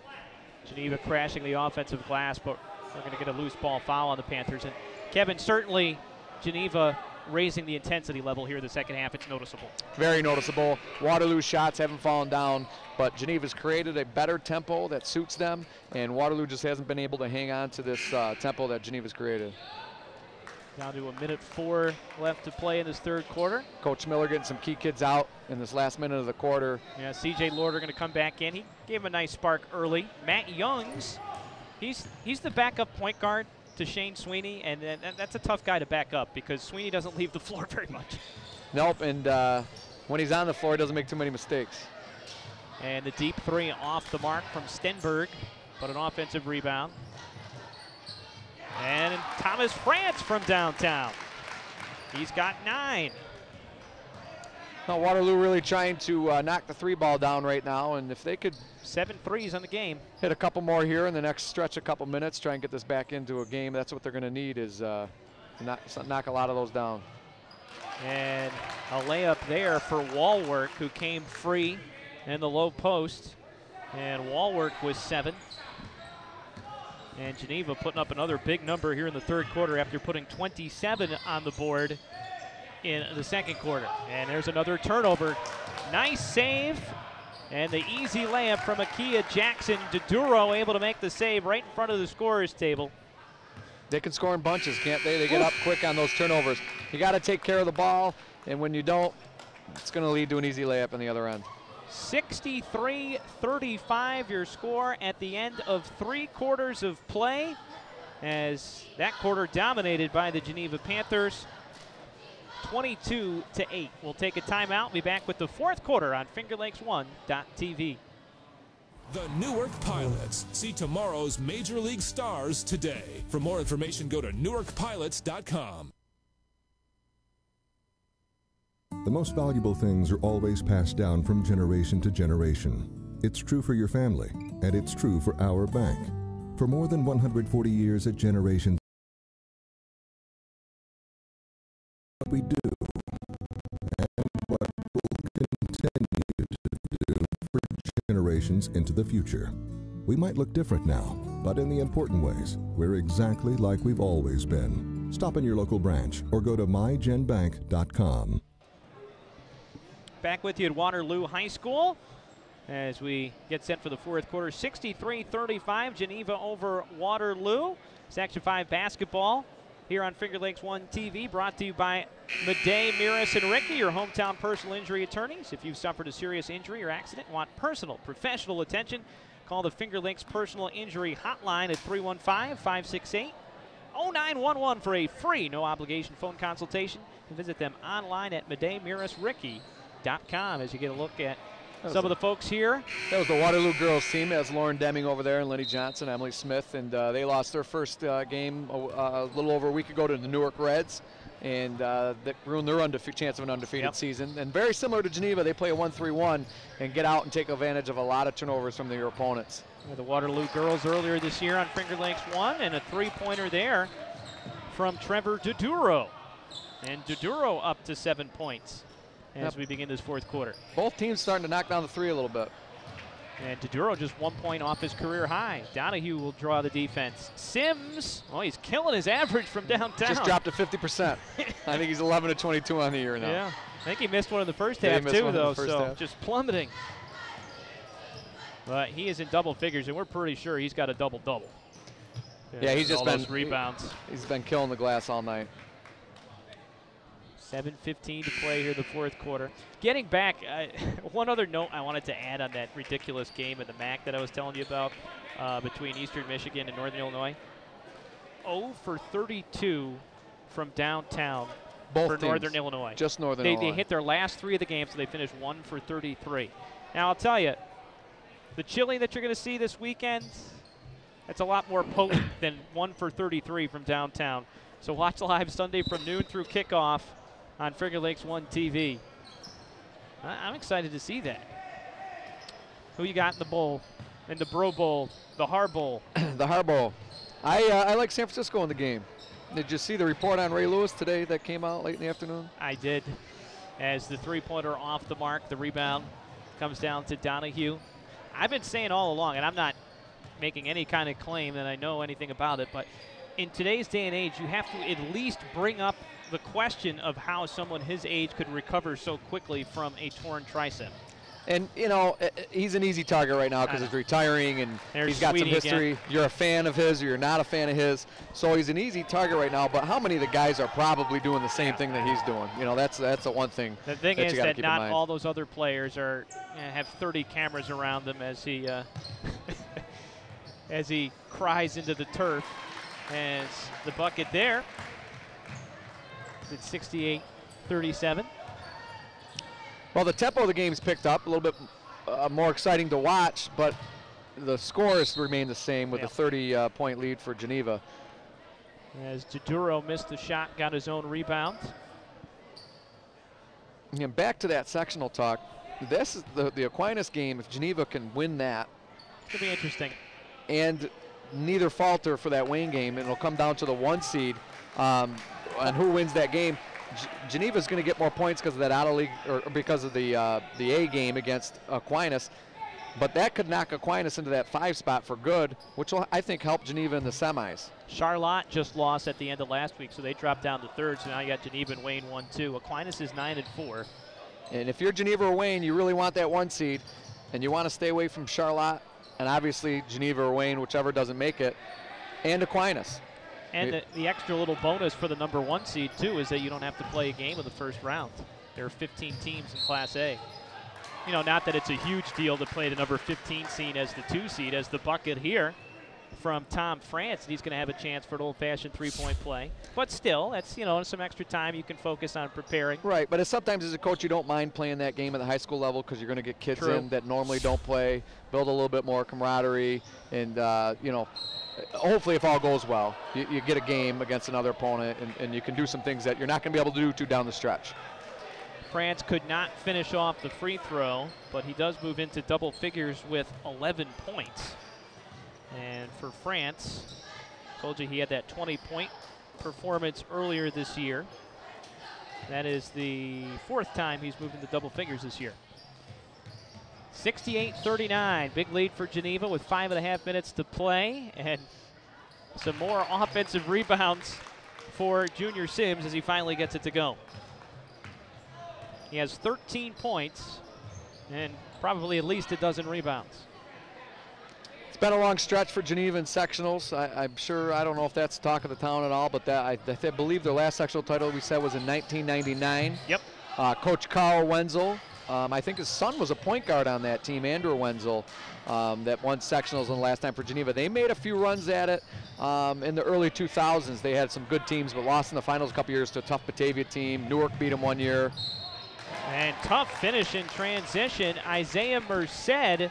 Geneva crashing the offensive glass, but we're going to get a loose ball foul on the Panthers. And Kevin, certainly Geneva raising the intensity level here in the second half. It's noticeable. Very noticeable. Waterloo's shots haven't fallen down, but Geneva's created a better tempo that suits them, and Waterloo just hasn't been able to hang on to this tempo that Geneva's created. Down to 1:04 left to play in this third quarter. Coach Miller getting some key kids out in this last minute of the quarter. Yeah, C.J. Lorder going to come back in. He gave him a nice spark early. Matt Youngs, he's the backup point guard to Shane Sweeney, and that's a tough guy to back up because Sweeney doesn't leave the floor very much. Nope, and when he's on the floor, he doesn't make too many mistakes. And the deep three off the mark from Stenberg, but an offensive rebound. And Thomas France from downtown. He's got 9. Well, Waterloo really trying to knock the 3 ball down right now, and if they could 7 threes on the game, hit a couple more here in the next stretch, a couple minutes, try and get this back into a game. That's what they're going to need is knock a lot of those down. And a layup there for Walworth, who came free in the low post, and Walworth was 7. And Geneva putting up another big number here in the third quarter after putting 27 on the board in the second quarter. And there's another turnover. Nice save. And the easy layup from Akia Jackson. DeDuro able to make the save right in front of the scorer's table. They can score in bunches, can't they? They get up quick on those turnovers. You got to take care of the ball, and when you don't, it's going to lead to an easy layup on the other end. 63-35 your score at the end of 3 quarters of play, as that quarter dominated by the Geneva Panthers, 22-8. We'll take a timeout. Be back with the fourth quarter on FingerLakes1.tv. The Newark Pilots. See tomorrow's Major League stars today. For more information, go to NewarkPilots.com. The most valuable things are always passed down from generation to generation. It's true for your family, and it's true for our bank. For more than 140 years at Generations, what we do and what we'll continue to do for generations into the future. We might look different now, but in the important ways, we're exactly like we've always been. Stop in your local branch or go to mygenbank.com. Back with you at Waterloo High School as we get set for the fourth quarter. 63-35, Geneva over Waterloo. Section 5 basketball here on Finger Lakes One TV, brought to you by Madej, Miras, and Ricky, your hometown personal injury attorneys. If you've suffered a serious injury or accident and want personal, professional attention, call the Finger Lakes Personal Injury Hotline at 315-568-0911 for a free, no-obligation phone consultation. And visit them online at MadejMirasRicky.com as you get a look at some of the folks here. That was the Waterloo girls team. That's Lauren Deming over there and Lenny Johnson, Emily Smith, and they lost their first game a little over a week ago to the Newark Reds, and that ruined their chance of an undefeated season. And very similar to Geneva, they play a 1-3-1 and get out and take advantage of a lot of turnovers from their opponents. The Waterloo girls earlier this year on Finger Lakes One, and a three-pointer there from Trevor Duduro. And Duduro up to 7 points as we begin this fourth quarter. Both teams starting to knock down the three a little bit. And Duduro just 1 point off his career high. Donahue will draw the defense. Sims, he's killing his average from downtown. Just dropped to 50%. I think he's 11 to 22 on the year now. Yeah, I think he missed one in the first half too, though, so just plummeting. But he is in double figures, and we're pretty sure he's got a double-double. Yeah, he's just been rebounds. He's been killing the glass all night. 7:15 to play here the fourth quarter. Getting back, one other note I wanted to add on that ridiculous game in the MAC that I was telling you about between Eastern Michigan and Northern Illinois. 0 for 32 from downtown for Northern Illinois. Just Northern Illinois. They hit their last three of the game, so they finished 1 for 33. Now, I'll tell you, the chilling that you're going to see this weekend, it's a lot more potent than 1 for 33 from downtown. So watch live Sunday from noon through kickoff on Finger Lakes One TV. I'm excited to see that. Who you got in the bowl, in the Bro Bowl, the Har Bowl? The Har Bowl. I like San Francisco in the game. Did you see the report on Ray Lewis today that came out late in the afternoon? I did. As the three-pointer off the mark, the rebound comes down to Donahue. I've been saying all along, and I'm not making any kind of claim that I know anything about it, but in today's day and age, you have to at least bring up the question of how someone his age could recover so quickly from a torn tricep. And, you know, he's an easy target right now because he's retiring and he's got some history. Again. You're a fan of his or you're not a fan of his. So he's an easy target right now, but how many of the guys are probably doing the same thing that he's doing? You know, that's the one thing. The thing is that not all those other players are have 30 cameras around them as he as he cries into the turf. As the bucket there, it's 68-37. Well, the tempo of the game's picked up, a little bit more exciting to watch, but the scores remain the same with a 30-point lead for Geneva. As Duduro missed the shot, got his own rebound. And back to that sectional talk, this is the Aquinas game. If Geneva can win that, it's going to be interesting. And neither falter for that Wayne game, and it'll come down to the 1 seed and who wins that game. Geneva's going to get more points because of that out of league, or because of the A game against Aquinas, but that could knock Aquinas into that 5 spot for good, which will, I think, help Geneva in the semis. Charlotte just lost at the end of last week, so they dropped down to 3rd. So now you got Geneva and Wayne 1-2. Aquinas is 9-4. And if you're Geneva or Wayne, you really want that 1 seed, and you want to stay away from Charlotte, and obviously Geneva or Wayne, whichever doesn't make it, and Aquinas. And the extra little bonus for the number 1 seed, too, is that you don't have to play a game in the first round. There are 15 teams in Class A. You know, not that it's a huge deal to play the number 15 seed as the 2 seed, as the bucket here from Tom France. He's going to have a chance for an old-fashioned three-point play. But still, that's, you know, some extra time you can focus on preparing. Right, but sometimes as a coach, you don't mind playing that game at the high school level because you're going to get kids in that normally don't play, build a little bit more camaraderie, and, you know, hopefully if all goes well, you get a game against another opponent, and you can do some things that you're not going to be able to do down the stretch. France could not finish off the free throw, but he does move into double figures with 11 points. And for France, told you he had that 20-point performance earlier this year. That is the 4th time he's moved into double figures this year. 68-39, big lead for Geneva with 5.5 minutes to play, and some more offensive rebounds for Junior Sims as he finally gets it to go. He has 13 points and probably at least a dozen rebounds. been a long stretch for Geneva in sectionals. I'm sure, I don't know if that's talk of the town at all, but I believe their last sectional title we said was in 1999. Yep. Coach Carl Wenzel, I think his son was a point guard on that team, Andrew Wenzel, that won sectionals in the last time for Geneva. They made a few runs at it in the early 2000s. They had some good teams, but lost in the finals a couple years to a tough Batavia team. Newark beat them one year. And tough finish in transition. Isaiah Merced,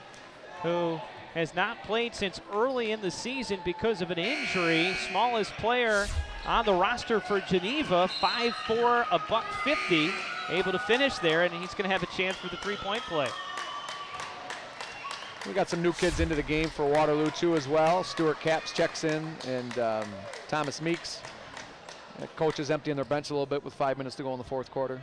who has not played since early in the season because of an injury. Smallest player on the roster for Geneva, 5'4", $150, able to finish there, and he's going to have a chance for the three-point play. We got some new kids into the game for Waterloo too as well. Stuart Capps checks in, and Thomas Meeks. Coach is emptying their bench a little bit with 5 minutes to go in the fourth quarter.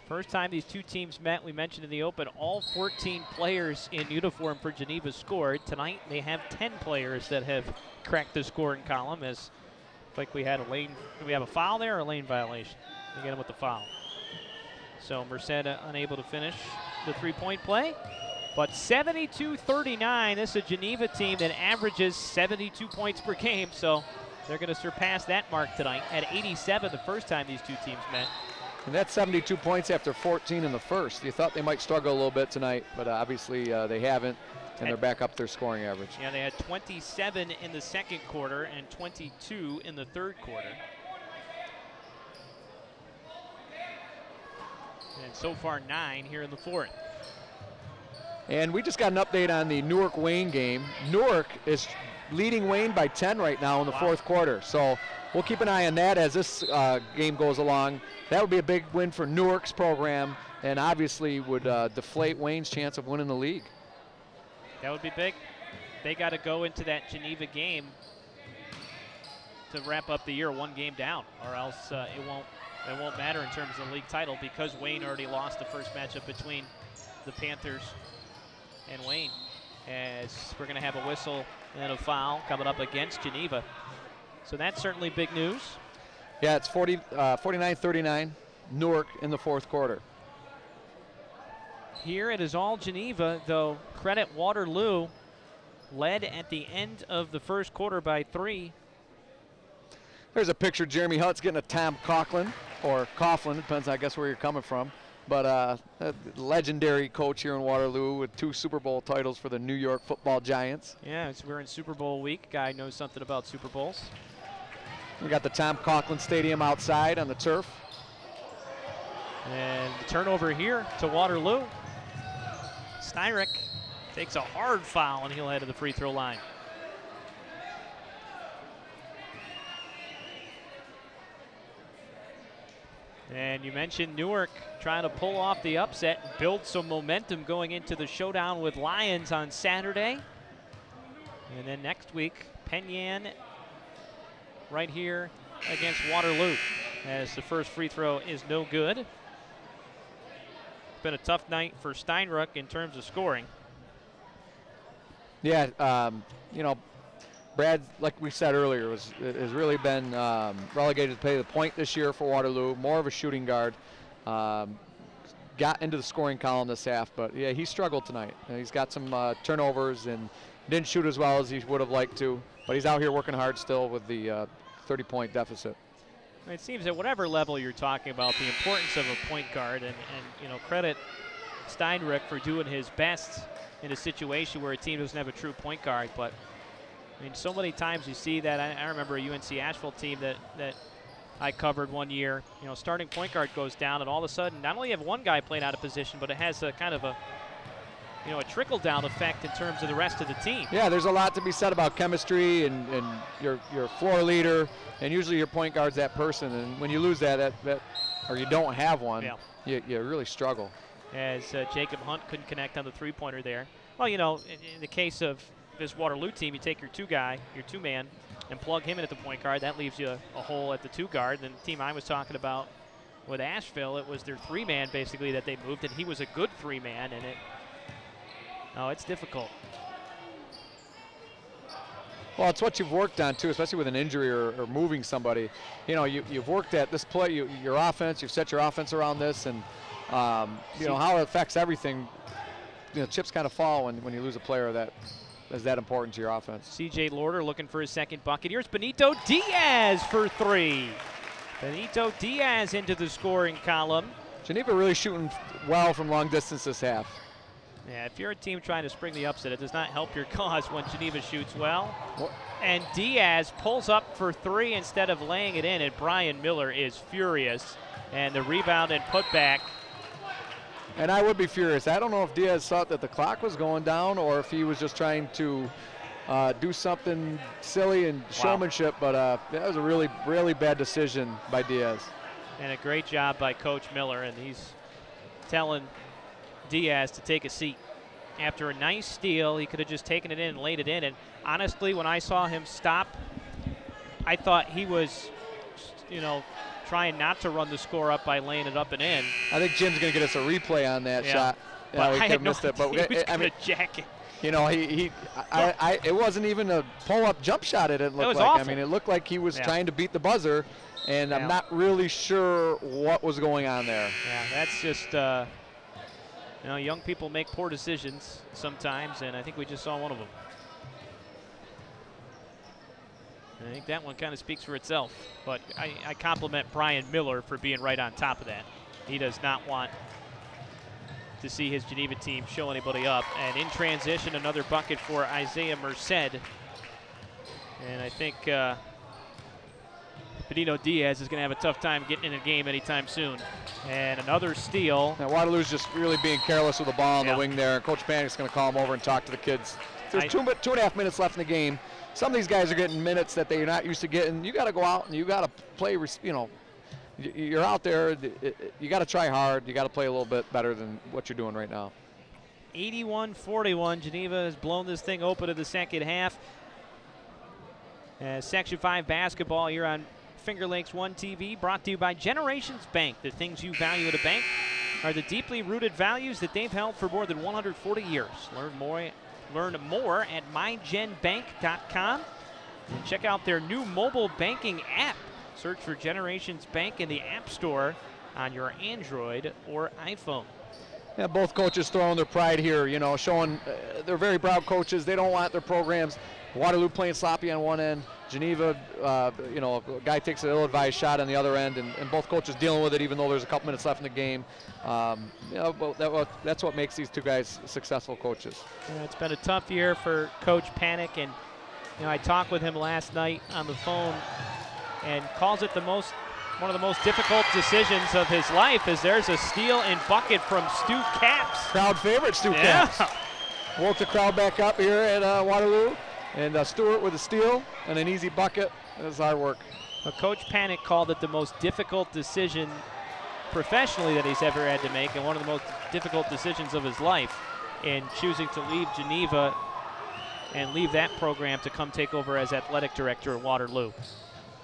First time these two teams met, we mentioned in the open, all 14 players in uniform for Geneva scored. Tonight they have 10 players that have cracked the scoring column. As like we had a lane, do we have a foul there or a lane violation? We get him with the foul. So Merced unable to finish the three-point play. But 72-39, this is a Geneva team that averages 72 points per game, so they're going to surpass that mark tonight at 87 the first time these two teams met. And that's 72 points after 14 in the first. You thought they might struggle a little bit tonight, but obviously they haven't, and they're back up their scoring average. Yeah, they had 27 in the second quarter and 22 in the third quarter. And so far 9 here in the fourth. And we just got an update on the Newark-Wayne game. Newark is leading Wayne by 10 right now in the fourth quarter. So we'll keep an eye on that as this game goes along. That would be a big win for Newark's program, and obviously would deflate Wayne's chance of winning the league. That would be big. They got to go into that Geneva game to wrap up the year one game down, or else it won't matter in terms of the league title, because Wayne already lost the first matchup between the Panthers and Wayne. As we're going to have a whistle and a foul coming up against Geneva. So that's certainly big news. Yeah, it's 49-39, Newark in the fourth quarter. Here it is all Geneva, though credit Waterloo, led at the end of the first quarter by 3. There's a picture of Jeremy Hutt's getting a Tom Coughlin, or Coughlin, depends I guess where you're coming from. But a legendary coach here in Waterloo with 2 Super Bowl titles for the New York Football Giants. Yeah, we're in Super Bowl week. Guy knows something about Super Bowls. We got the Tom Coughlin Stadium outside on the turf. And the turnover here to Waterloo. Steinrich takes a hard foul, and he'll head to the free throw line. And you mentioned Newark trying to pull off the upset, build some momentum going into the showdown with Lions on Saturday. And then next week, Penn Yan right here against Waterloo, as the first free throw is no good. It's been a tough night for Steinrich in terms of scoring. Yeah, you know, Brad, like we said earlier, has really been relegated to play the point this year for Waterloo, more of a shooting guard. Got into the scoring column this half, but yeah, he struggled tonight. He's got some turnovers and didn't shoot as well as he would have liked to, but he's out here working hard still with the 30-point deficit. It seems at whatever level you're talking about, the importance of a point guard, and you know, credit Steinrich for doing his best in a situation where a team doesn't have a true point guard. But I mean, so many times you see that. I remember a UNC Asheville team that I covered one year. You know, starting point guard goes down, and all of a sudden, not only have one guy playing out of position, but it has a kind of a, you know, a trickle-down effect in terms of the rest of the team. Yeah, there's a lot to be said about chemistry and your floor leader, and usually your point guard's that person. And when you lose that or you don't have one, yeah, you really struggle. As Jacob Hunt couldn't connect on the three-pointer there. Well, you know, in the case of this Waterloo team, you take your two-man, and plug him in at the point guard. That leaves you a hole at the two guard. And the team I was talking about with Asheville, it was their three-man basically that they moved, and he was a good three-man, and it's difficult. Well, it's what you've worked on too, especially with an injury or moving somebody. You know, you've worked at this play, your offense. You've set your offense around this, and you know how it affects everything. chips kind of fall when you lose a player that is that important to your offense. C.J. Lorder looking for his second bucket. Here's Benito Diaz for 3. Benito Diaz into the scoring column. Geneva really shooting well from long distance this half. Yeah, if you're a team trying to spring the upset, it does not help your cause when Geneva shoots well. And Diaz pulls up for 3 instead of laying it in, and Brian Miller is furious. And the rebound and putback. And I would be furious. I don't know if Diaz thought that the clock was going down or if he was just trying to do something silly and showmanship, but that was a really, really bad decision by Diaz. And a great job by Coach Miller, and he's telling Diaz to take a seat. After a nice steal, he could have just taken it in and laid it in. And honestly, when I saw him stop, I thought he was, trying not to run the score up by laying it up and in. I think Jim's going to get us a replay on that shot. But we I had no missed it. idea But he was going to jack it. It wasn't even a pull-up jump shot. It looked like. Awful. I mean, it looked like he was trying to beat the buzzer, and I'm not really sure what was going on there. Yeah, that's just, young people make poor decisions sometimes, and I think we just saw one of them. I think that one kind of speaks for itself, but I compliment Brian Miller for being right on top of that. He does not want to see his Geneva team show anybody up. And in transition, another bucket for Isaiah Merced. And I think Benito Diaz is going to have a tough time getting in the game anytime soon. And another steal. Now Waterloo's just really being careless with the ball on the wing there. Coach Panek's going to call him over and talk to the kids. There's 2.5 minutes left in the game. Some of these guys are getting minutes that they're not used to getting. You got to go out and you got to play, you're out there. You got to try hard. You got to play a little bit better than what you're doing right now. 81-41. Geneva has blown this thing open in the second half. Section 5 basketball here on Finger Lakes 1 TV, brought to you by Generations Bank. The things you value at a bank are the deeply rooted values that they've held for more than 140 years. Learn more at mygenbank.com and check out their new mobile banking app. Search for Generations Bank in the App Store on your Android or iPhone. Yeah, both coaches throwing their pride here, showing they're very proud coaches. They don't want their programs. Waterloo playing sloppy on one end. Geneva, a guy takes an ill-advised shot on the other end, and both coaches dealing with it even though there's a couple minutes left in the game. That's what makes these two guys successful coaches. Yeah, it's been a tough year for Coach Panek, and I talked with him last night on the phone and calls it one of the most difficult decisions of his life, as there's a steal and bucket from Stu Capps. Crowd favorite, Stu Capps. Woke the crowd back up here at Waterloo. And Stewart with a steal and an easy bucket. That's hard work. Well, Coach Panek called it the most difficult decision professionally that he's ever had to make, and one of the most difficult decisions of his life in choosing to leave Geneva and leave that program to come take over as athletic director at Waterloo.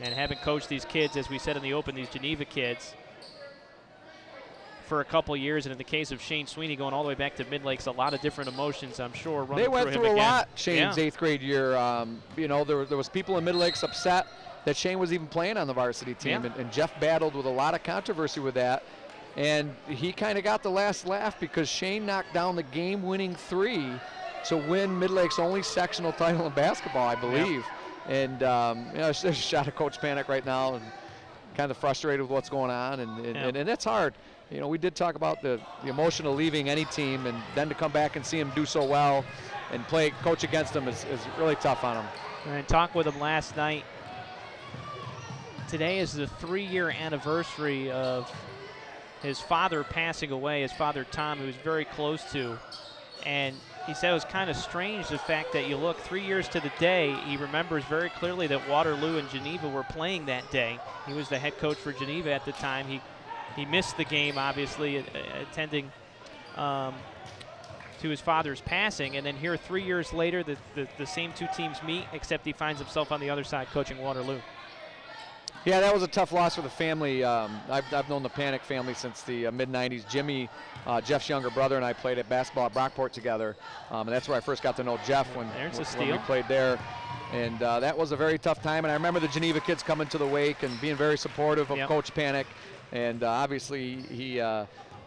And having coached these kids, as we said in the open, these Geneva kids, for a couple years, and in the case of Shane Sweeney going all the way back to Mid-Lakes, a lot of different emotions, I'm sure, running through him again. They went through a lot Shane's 8th grade year. There was people in Mid-Lakes upset that Shane was even playing on the varsity team, and Jeff battled with a lot of controversy with that. And he kind of got the last laugh because Shane knocked down the game-winning 3 to win Mid-Lakes' only sectional title in basketball, I believe. And there's a shot of Coach Panek right now, and kind of frustrated with what's going on, and that's hard. We did talk about the emotion of leaving any team, and then to come back and see him do so well and coach against him is really tough on him. And talked with him last night. Today is the 3-year anniversary of his father passing away, his father Tom, who was very close to. And he said it was kind of strange, the fact that you look 3 years to the day, he remembers very clearly that Waterloo and Geneva were playing that day. He was the head coach for Geneva at the time. He missed the game, obviously, attending to his father's passing. And then here 3 years later, the same two teams meet, except he finds himself on the other side coaching Waterloo. Yeah, that was a tough loss for the family. I've known the Panek family since the mid-'90s. Jimmy, Jeff's younger brother, and I played at basketball at Brockport together. And that's where I first got to know Jeff when we played there. And that was a very tough time. And I remember the Geneva kids coming to the wake and being very supportive of Coach Panek. And obviously he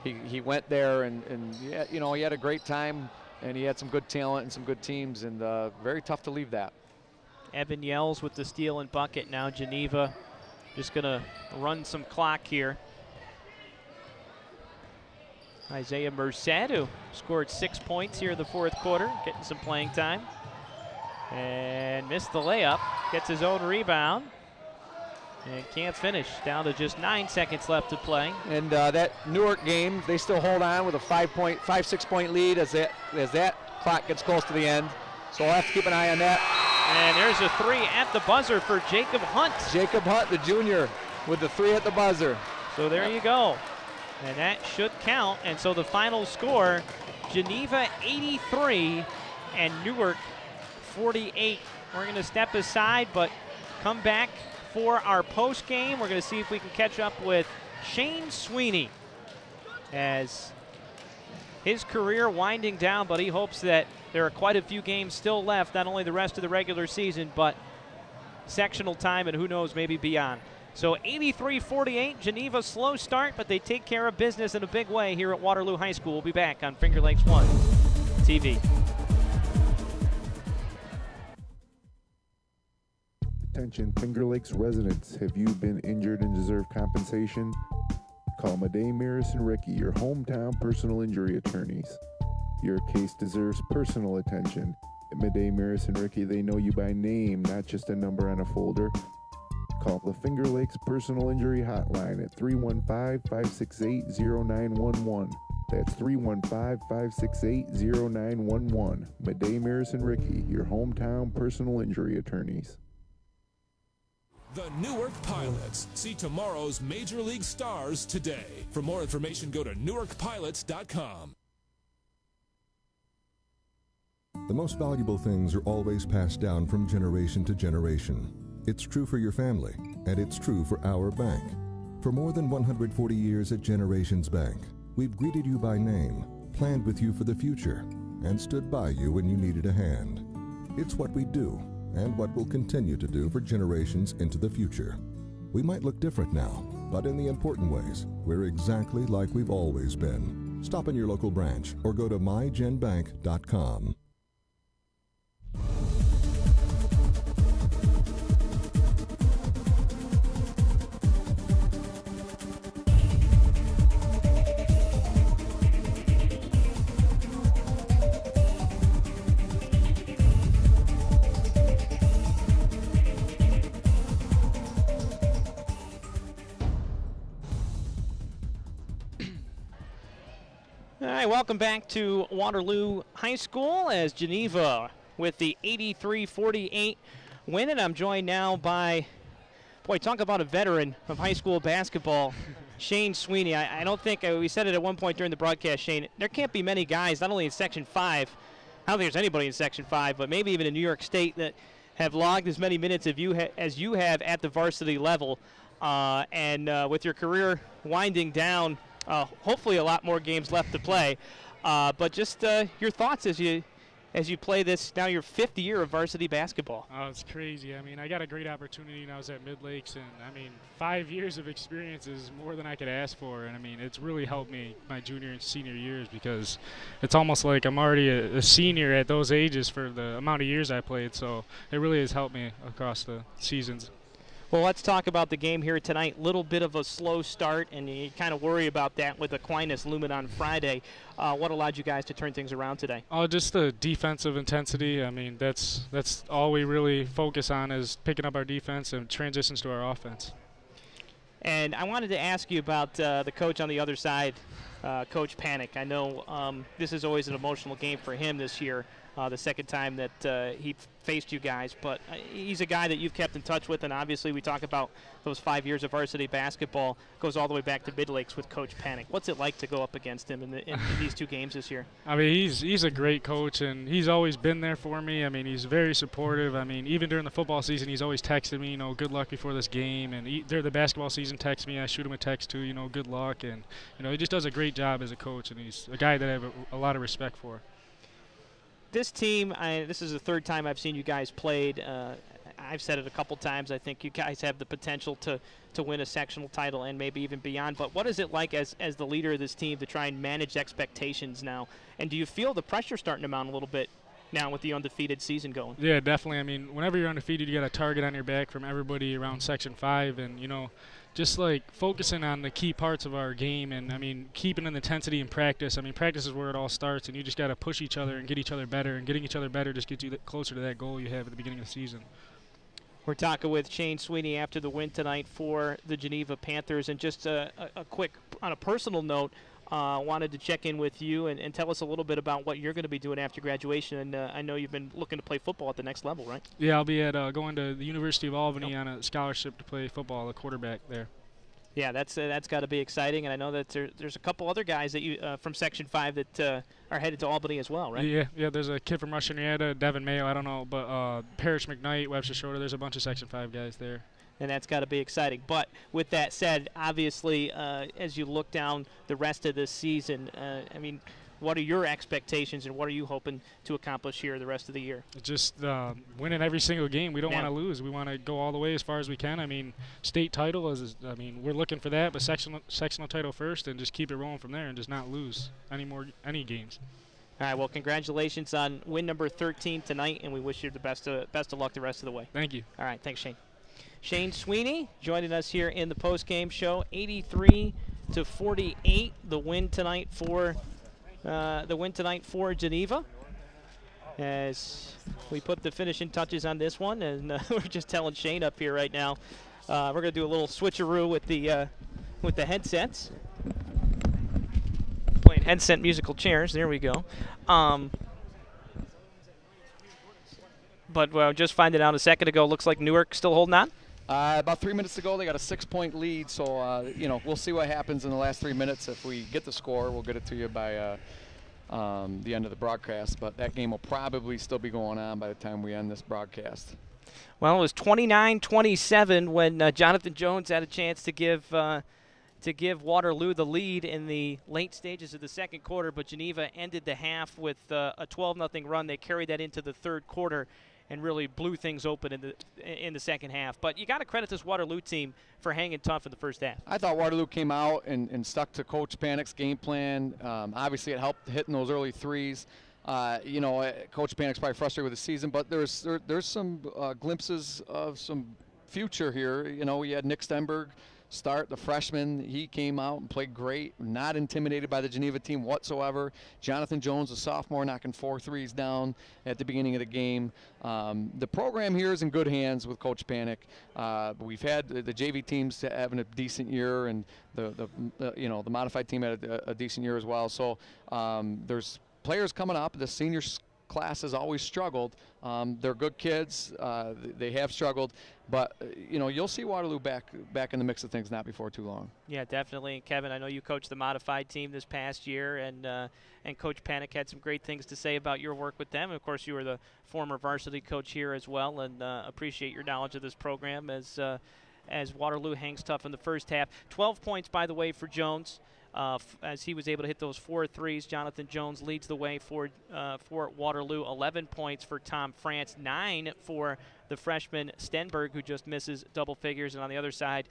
he went there and yeah, you know, he had a great time, and he had some good talent and some good teams, and very tough to leave that. Evan Yells with the steal and bucket. Now Geneva just going to run some clock here. Isaiah Merced, who scored 6 points here in the fourth quarter, getting some playing time. And missed the layup, gets his own rebound, and can't finish. Down to just 9 seconds left to play. And that Newark game, they still hold on with a 5-6 point lead as that clock gets close to the end. So we'll have to keep an eye on that. And there's a three at the buzzer for Jacob Hunt. Jacob Hunt, the junior, with the three at the buzzer. So there you go. And that should count. And so the final score, Geneva 83 and Newark 48. We're going to step aside, but come back for our post game. We're going to see if we can catch up with Shane Sweeney as his career winding down, but he hopes that there are quite a few games still left, not only the rest of the regular season, but sectional time and who knows, maybe beyond. So 83-48, Geneva slow start, but they take care of business in a big way here at Waterloo High School. We'll be back on Finger Lakes 1 TV. Attention Finger Lakes residents, have you been injured and deserve compensation? Call Madej, Maris, and Ricky, your hometown personal injury attorneys. Your case deserves personal attention. At Madej, Maris, and Ricky, they know you by name, not just a number on a folder. Call the Finger Lakes Personal Injury Hotline at 315-568-0911. That's 315-568-0911. Madej, Maris, and Ricky, your hometown personal injury attorneys. The Newark Pilots. See tomorrow's Major League stars today. For more information, go to newarkpilots.com. The most valuable things are always passed down from generation to generation. It's true for your family, and it's true for our bank. For more than 140 years at Generations Bank, we've greeted you by name, planned with you for the future, and stood by you when you needed a hand. It's what we do, and what we'll continue to do for generations into the future. We might look different now, but in the important ways, we're exactly like we've always been. Stop in your local branch or go to mygenbank.com. All right, welcome back to Waterloo High School as Geneva with the 83-48 win. And I'm joined now by, boy, talk about a veteran of high school basketball, Shane Sweeney. I don't think, we said it at one point during the broadcast, Shane, there can't be many guys, not only in Section 5, I don't think there's anybody in Section 5, but maybe even in New York State that have logged as many minutes as you have at the varsity level. And with your career winding down, hopefully a lot more games left to play. But just your thoughts as you play this, now your 5th year of varsity basketball. Oh, it's crazy. I mean, I got a great opportunity when I was at Mid Lakes, and I mean, 5 years of experience is more than I could ask for. And I mean, it's really helped me my junior and senior years because it's almost like I'm already a senior at those ages for the amount of years I played. So it really has helped me across the seasons. Well, let's talk about the game here tonight. Little bit of a slow start, and you kind of worry about that with Aquinas looming on Friday. What allowed you guys to turn things around today? Oh, just the defensive intensity. I mean, that's all we really focus on is picking up our defense and transitions to our offense. And I wanted to ask you about the coach on the other side, Coach Panek. I know this is always an emotional game for him this year. The second time that he faced you guys, but he's a guy that you've kept in touch with, and obviously we talk about those 5 years of varsity basketball, goes all the way back to Mid Lakes with Coach Panek. What's it like to go up against him in these 2 games this year? I mean, he's a great coach, and he's always been there for me. I mean, he's very supportive. I mean, even during the football season, he's always texted me, good luck before this game, and during the basketball season, texts me. I shoot him a text too, good luck, and he just does a great job as a coach, and he's a guy that I have a lot of respect for. This team, this is the 3rd time I've seen you guys played. I've said it a couple times. I think you guys have the potential to win a sectional title and maybe even beyond. But what is it like as the leader of this team to try and manage expectations now? And do you feel the pressure starting to mount a little bit now with the undefeated season going? Yeah, definitely. I mean, whenever you're undefeated, you got a target on your back from everybody around Section 5, and just like focusing on the key parts of our game, and I mean, keeping an intensity in practice. I mean, practice is where it all starts, and you just got to push each other and get each other better, and getting each other better just gets you closer to that goal you have at the beginning of the season. We're talking with Shane Sweeney after the win tonight for the Geneva Panthers, and just a quick, on a personal note, wanted to check in with you and tell us a little bit about what you're going to be doing after graduation. And I know you've been looking to play football at the next level, right? Yeah, I'll be going to the University of Albany on a scholarship to play football, a quarterback there. Yeah, that's got to be exciting, and I know that there's a couple other guys that you from Section 5 that are headed to Albany as well, right? Yeah. There's a kid from Rush Henrietta, Devin Mayo, I don't know, but Parrish McKnight, Webster Schroeder. There's a bunch of Section 5 guys there. And that's got to be exciting. But with that said, obviously, as you look down the rest of this season, I mean, what are your expectations and what are you hoping to accomplish here the rest of the year? Just winning every single game. We don't want to lose. We want to go all the way as far as we can. I mean, state title we're looking for that, but sectional title first, and just keep it rolling from there and just not lose any games. All right, well, congratulations on win number 13 tonight, and we wish you the best of luck the rest of the way. Thank you. All right, thanks, Shane. Shane Sweeney joining us here in the post-game show. 83-48, the win tonight for Geneva. As we put the finishing touches on this one, and we're just telling Shane up here right now, we're going to do a little switcheroo with the headsets. Playing headset musical chairs. There we go. But just finding out a second ago, looks like Newark still holding on. About 3 minutes to go, they got a 6-point lead, so we'll see what happens in the last 3 minutes. If we get the score, we'll get it to you by the end of the broadcast, but that game will probably still be going on by the time we end this broadcast. Well, it was 29-27 when Jonathan Jones had a chance to give Waterloo the lead in the late stages of the second quarter, but Geneva ended the half with a 12-0 run. They carried that into the third quarter and really blew things open in the second half. But you got to credit this Waterloo team for hanging tough in the first half. I thought Waterloo came out and stuck to Coach Panek's game plan. Obviously, it helped hitting those early threes. Coach Panek's probably frustrated with the season, but there's some glimpses of some future here. We had Nick Stenberg start, the freshman. He came out and played great, not intimidated by the Geneva team whatsoever. Jonathan Jones, a sophomore, knocking 4 threes down at the beginning of the game. The program here is in good hands with Coach Panek. We've had the JV teams having a decent year, and the modified team had a decent year as well. So there's players coming up. The senior class has always struggled. They're good kids. They have struggled. But, you'll see Waterloo back in the mix of things not before too long. Yeah, definitely. Kevin, I know you coached the modified team this past year, and Coach Panek had some great things to say about your work with them. And, of course, you were the former varsity coach here as well, and appreciate your knowledge of this program as Waterloo hangs tough in the first half. 12 points, by the way, for Jones. As he was able to hit those 4 threes. Jonathan Jones leads the way for Waterloo. 11 points for Tom France, 9 for the freshman Stenberg, who just misses double figures. And on the other side,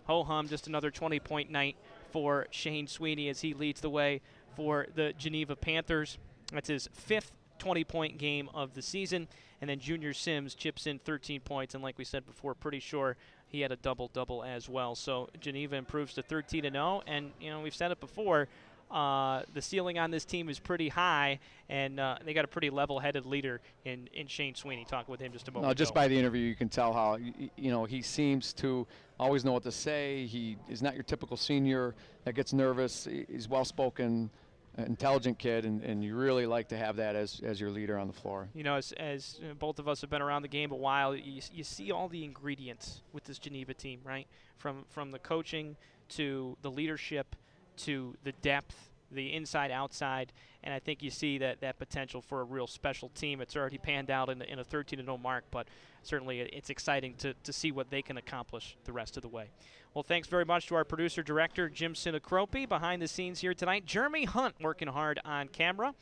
ho-hum, just another 20-point night for Shane Sweeney as he leads the way for the Geneva Panthers. That's his 5th 20-point game of the season. And then Junior Sims chips in 13 points. And like we said before, pretty sure he had a double-double as well. So Geneva improves to 13-0. And, we've said it before, the ceiling on this team is pretty high, and they got a pretty level-headed leader in Shane Sweeney. Talking with him just a moment ago. Just by the interview, you can tell how, he seems to always know what to say. He is not your typical senior that gets nervous. He's well-spoken, intelligent kid, and you really like to have that as your leader on the floor. As both of us have been around the game a while, you see all the ingredients with this Geneva team, right? From the coaching to the leadership to the depth, the inside-outside, and I think you see that potential for a real special team. It's already panned out in a 13-0 mark, but certainly it's exciting to see what they can accomplish the rest of the way. Well, thanks very much to our producer-director, Jim Sinacropi, behind the scenes here tonight. Jeremy Hunt working hard on camera.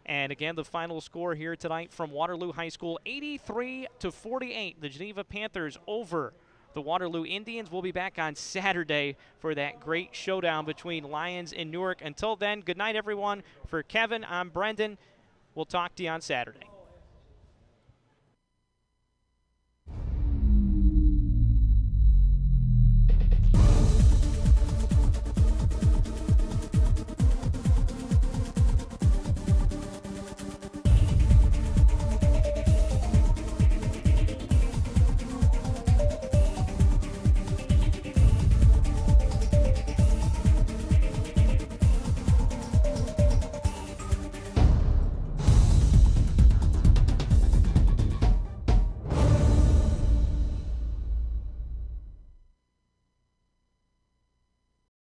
And again, the final score here tonight from Waterloo High School, 83-48. The Geneva Panthers over the Waterloo Indians. We'll be back on Saturday for that great showdown between Lions and Newark. Until then, good night, everyone. For Kevin, I'm Brendan. We'll talk to you on Saturday.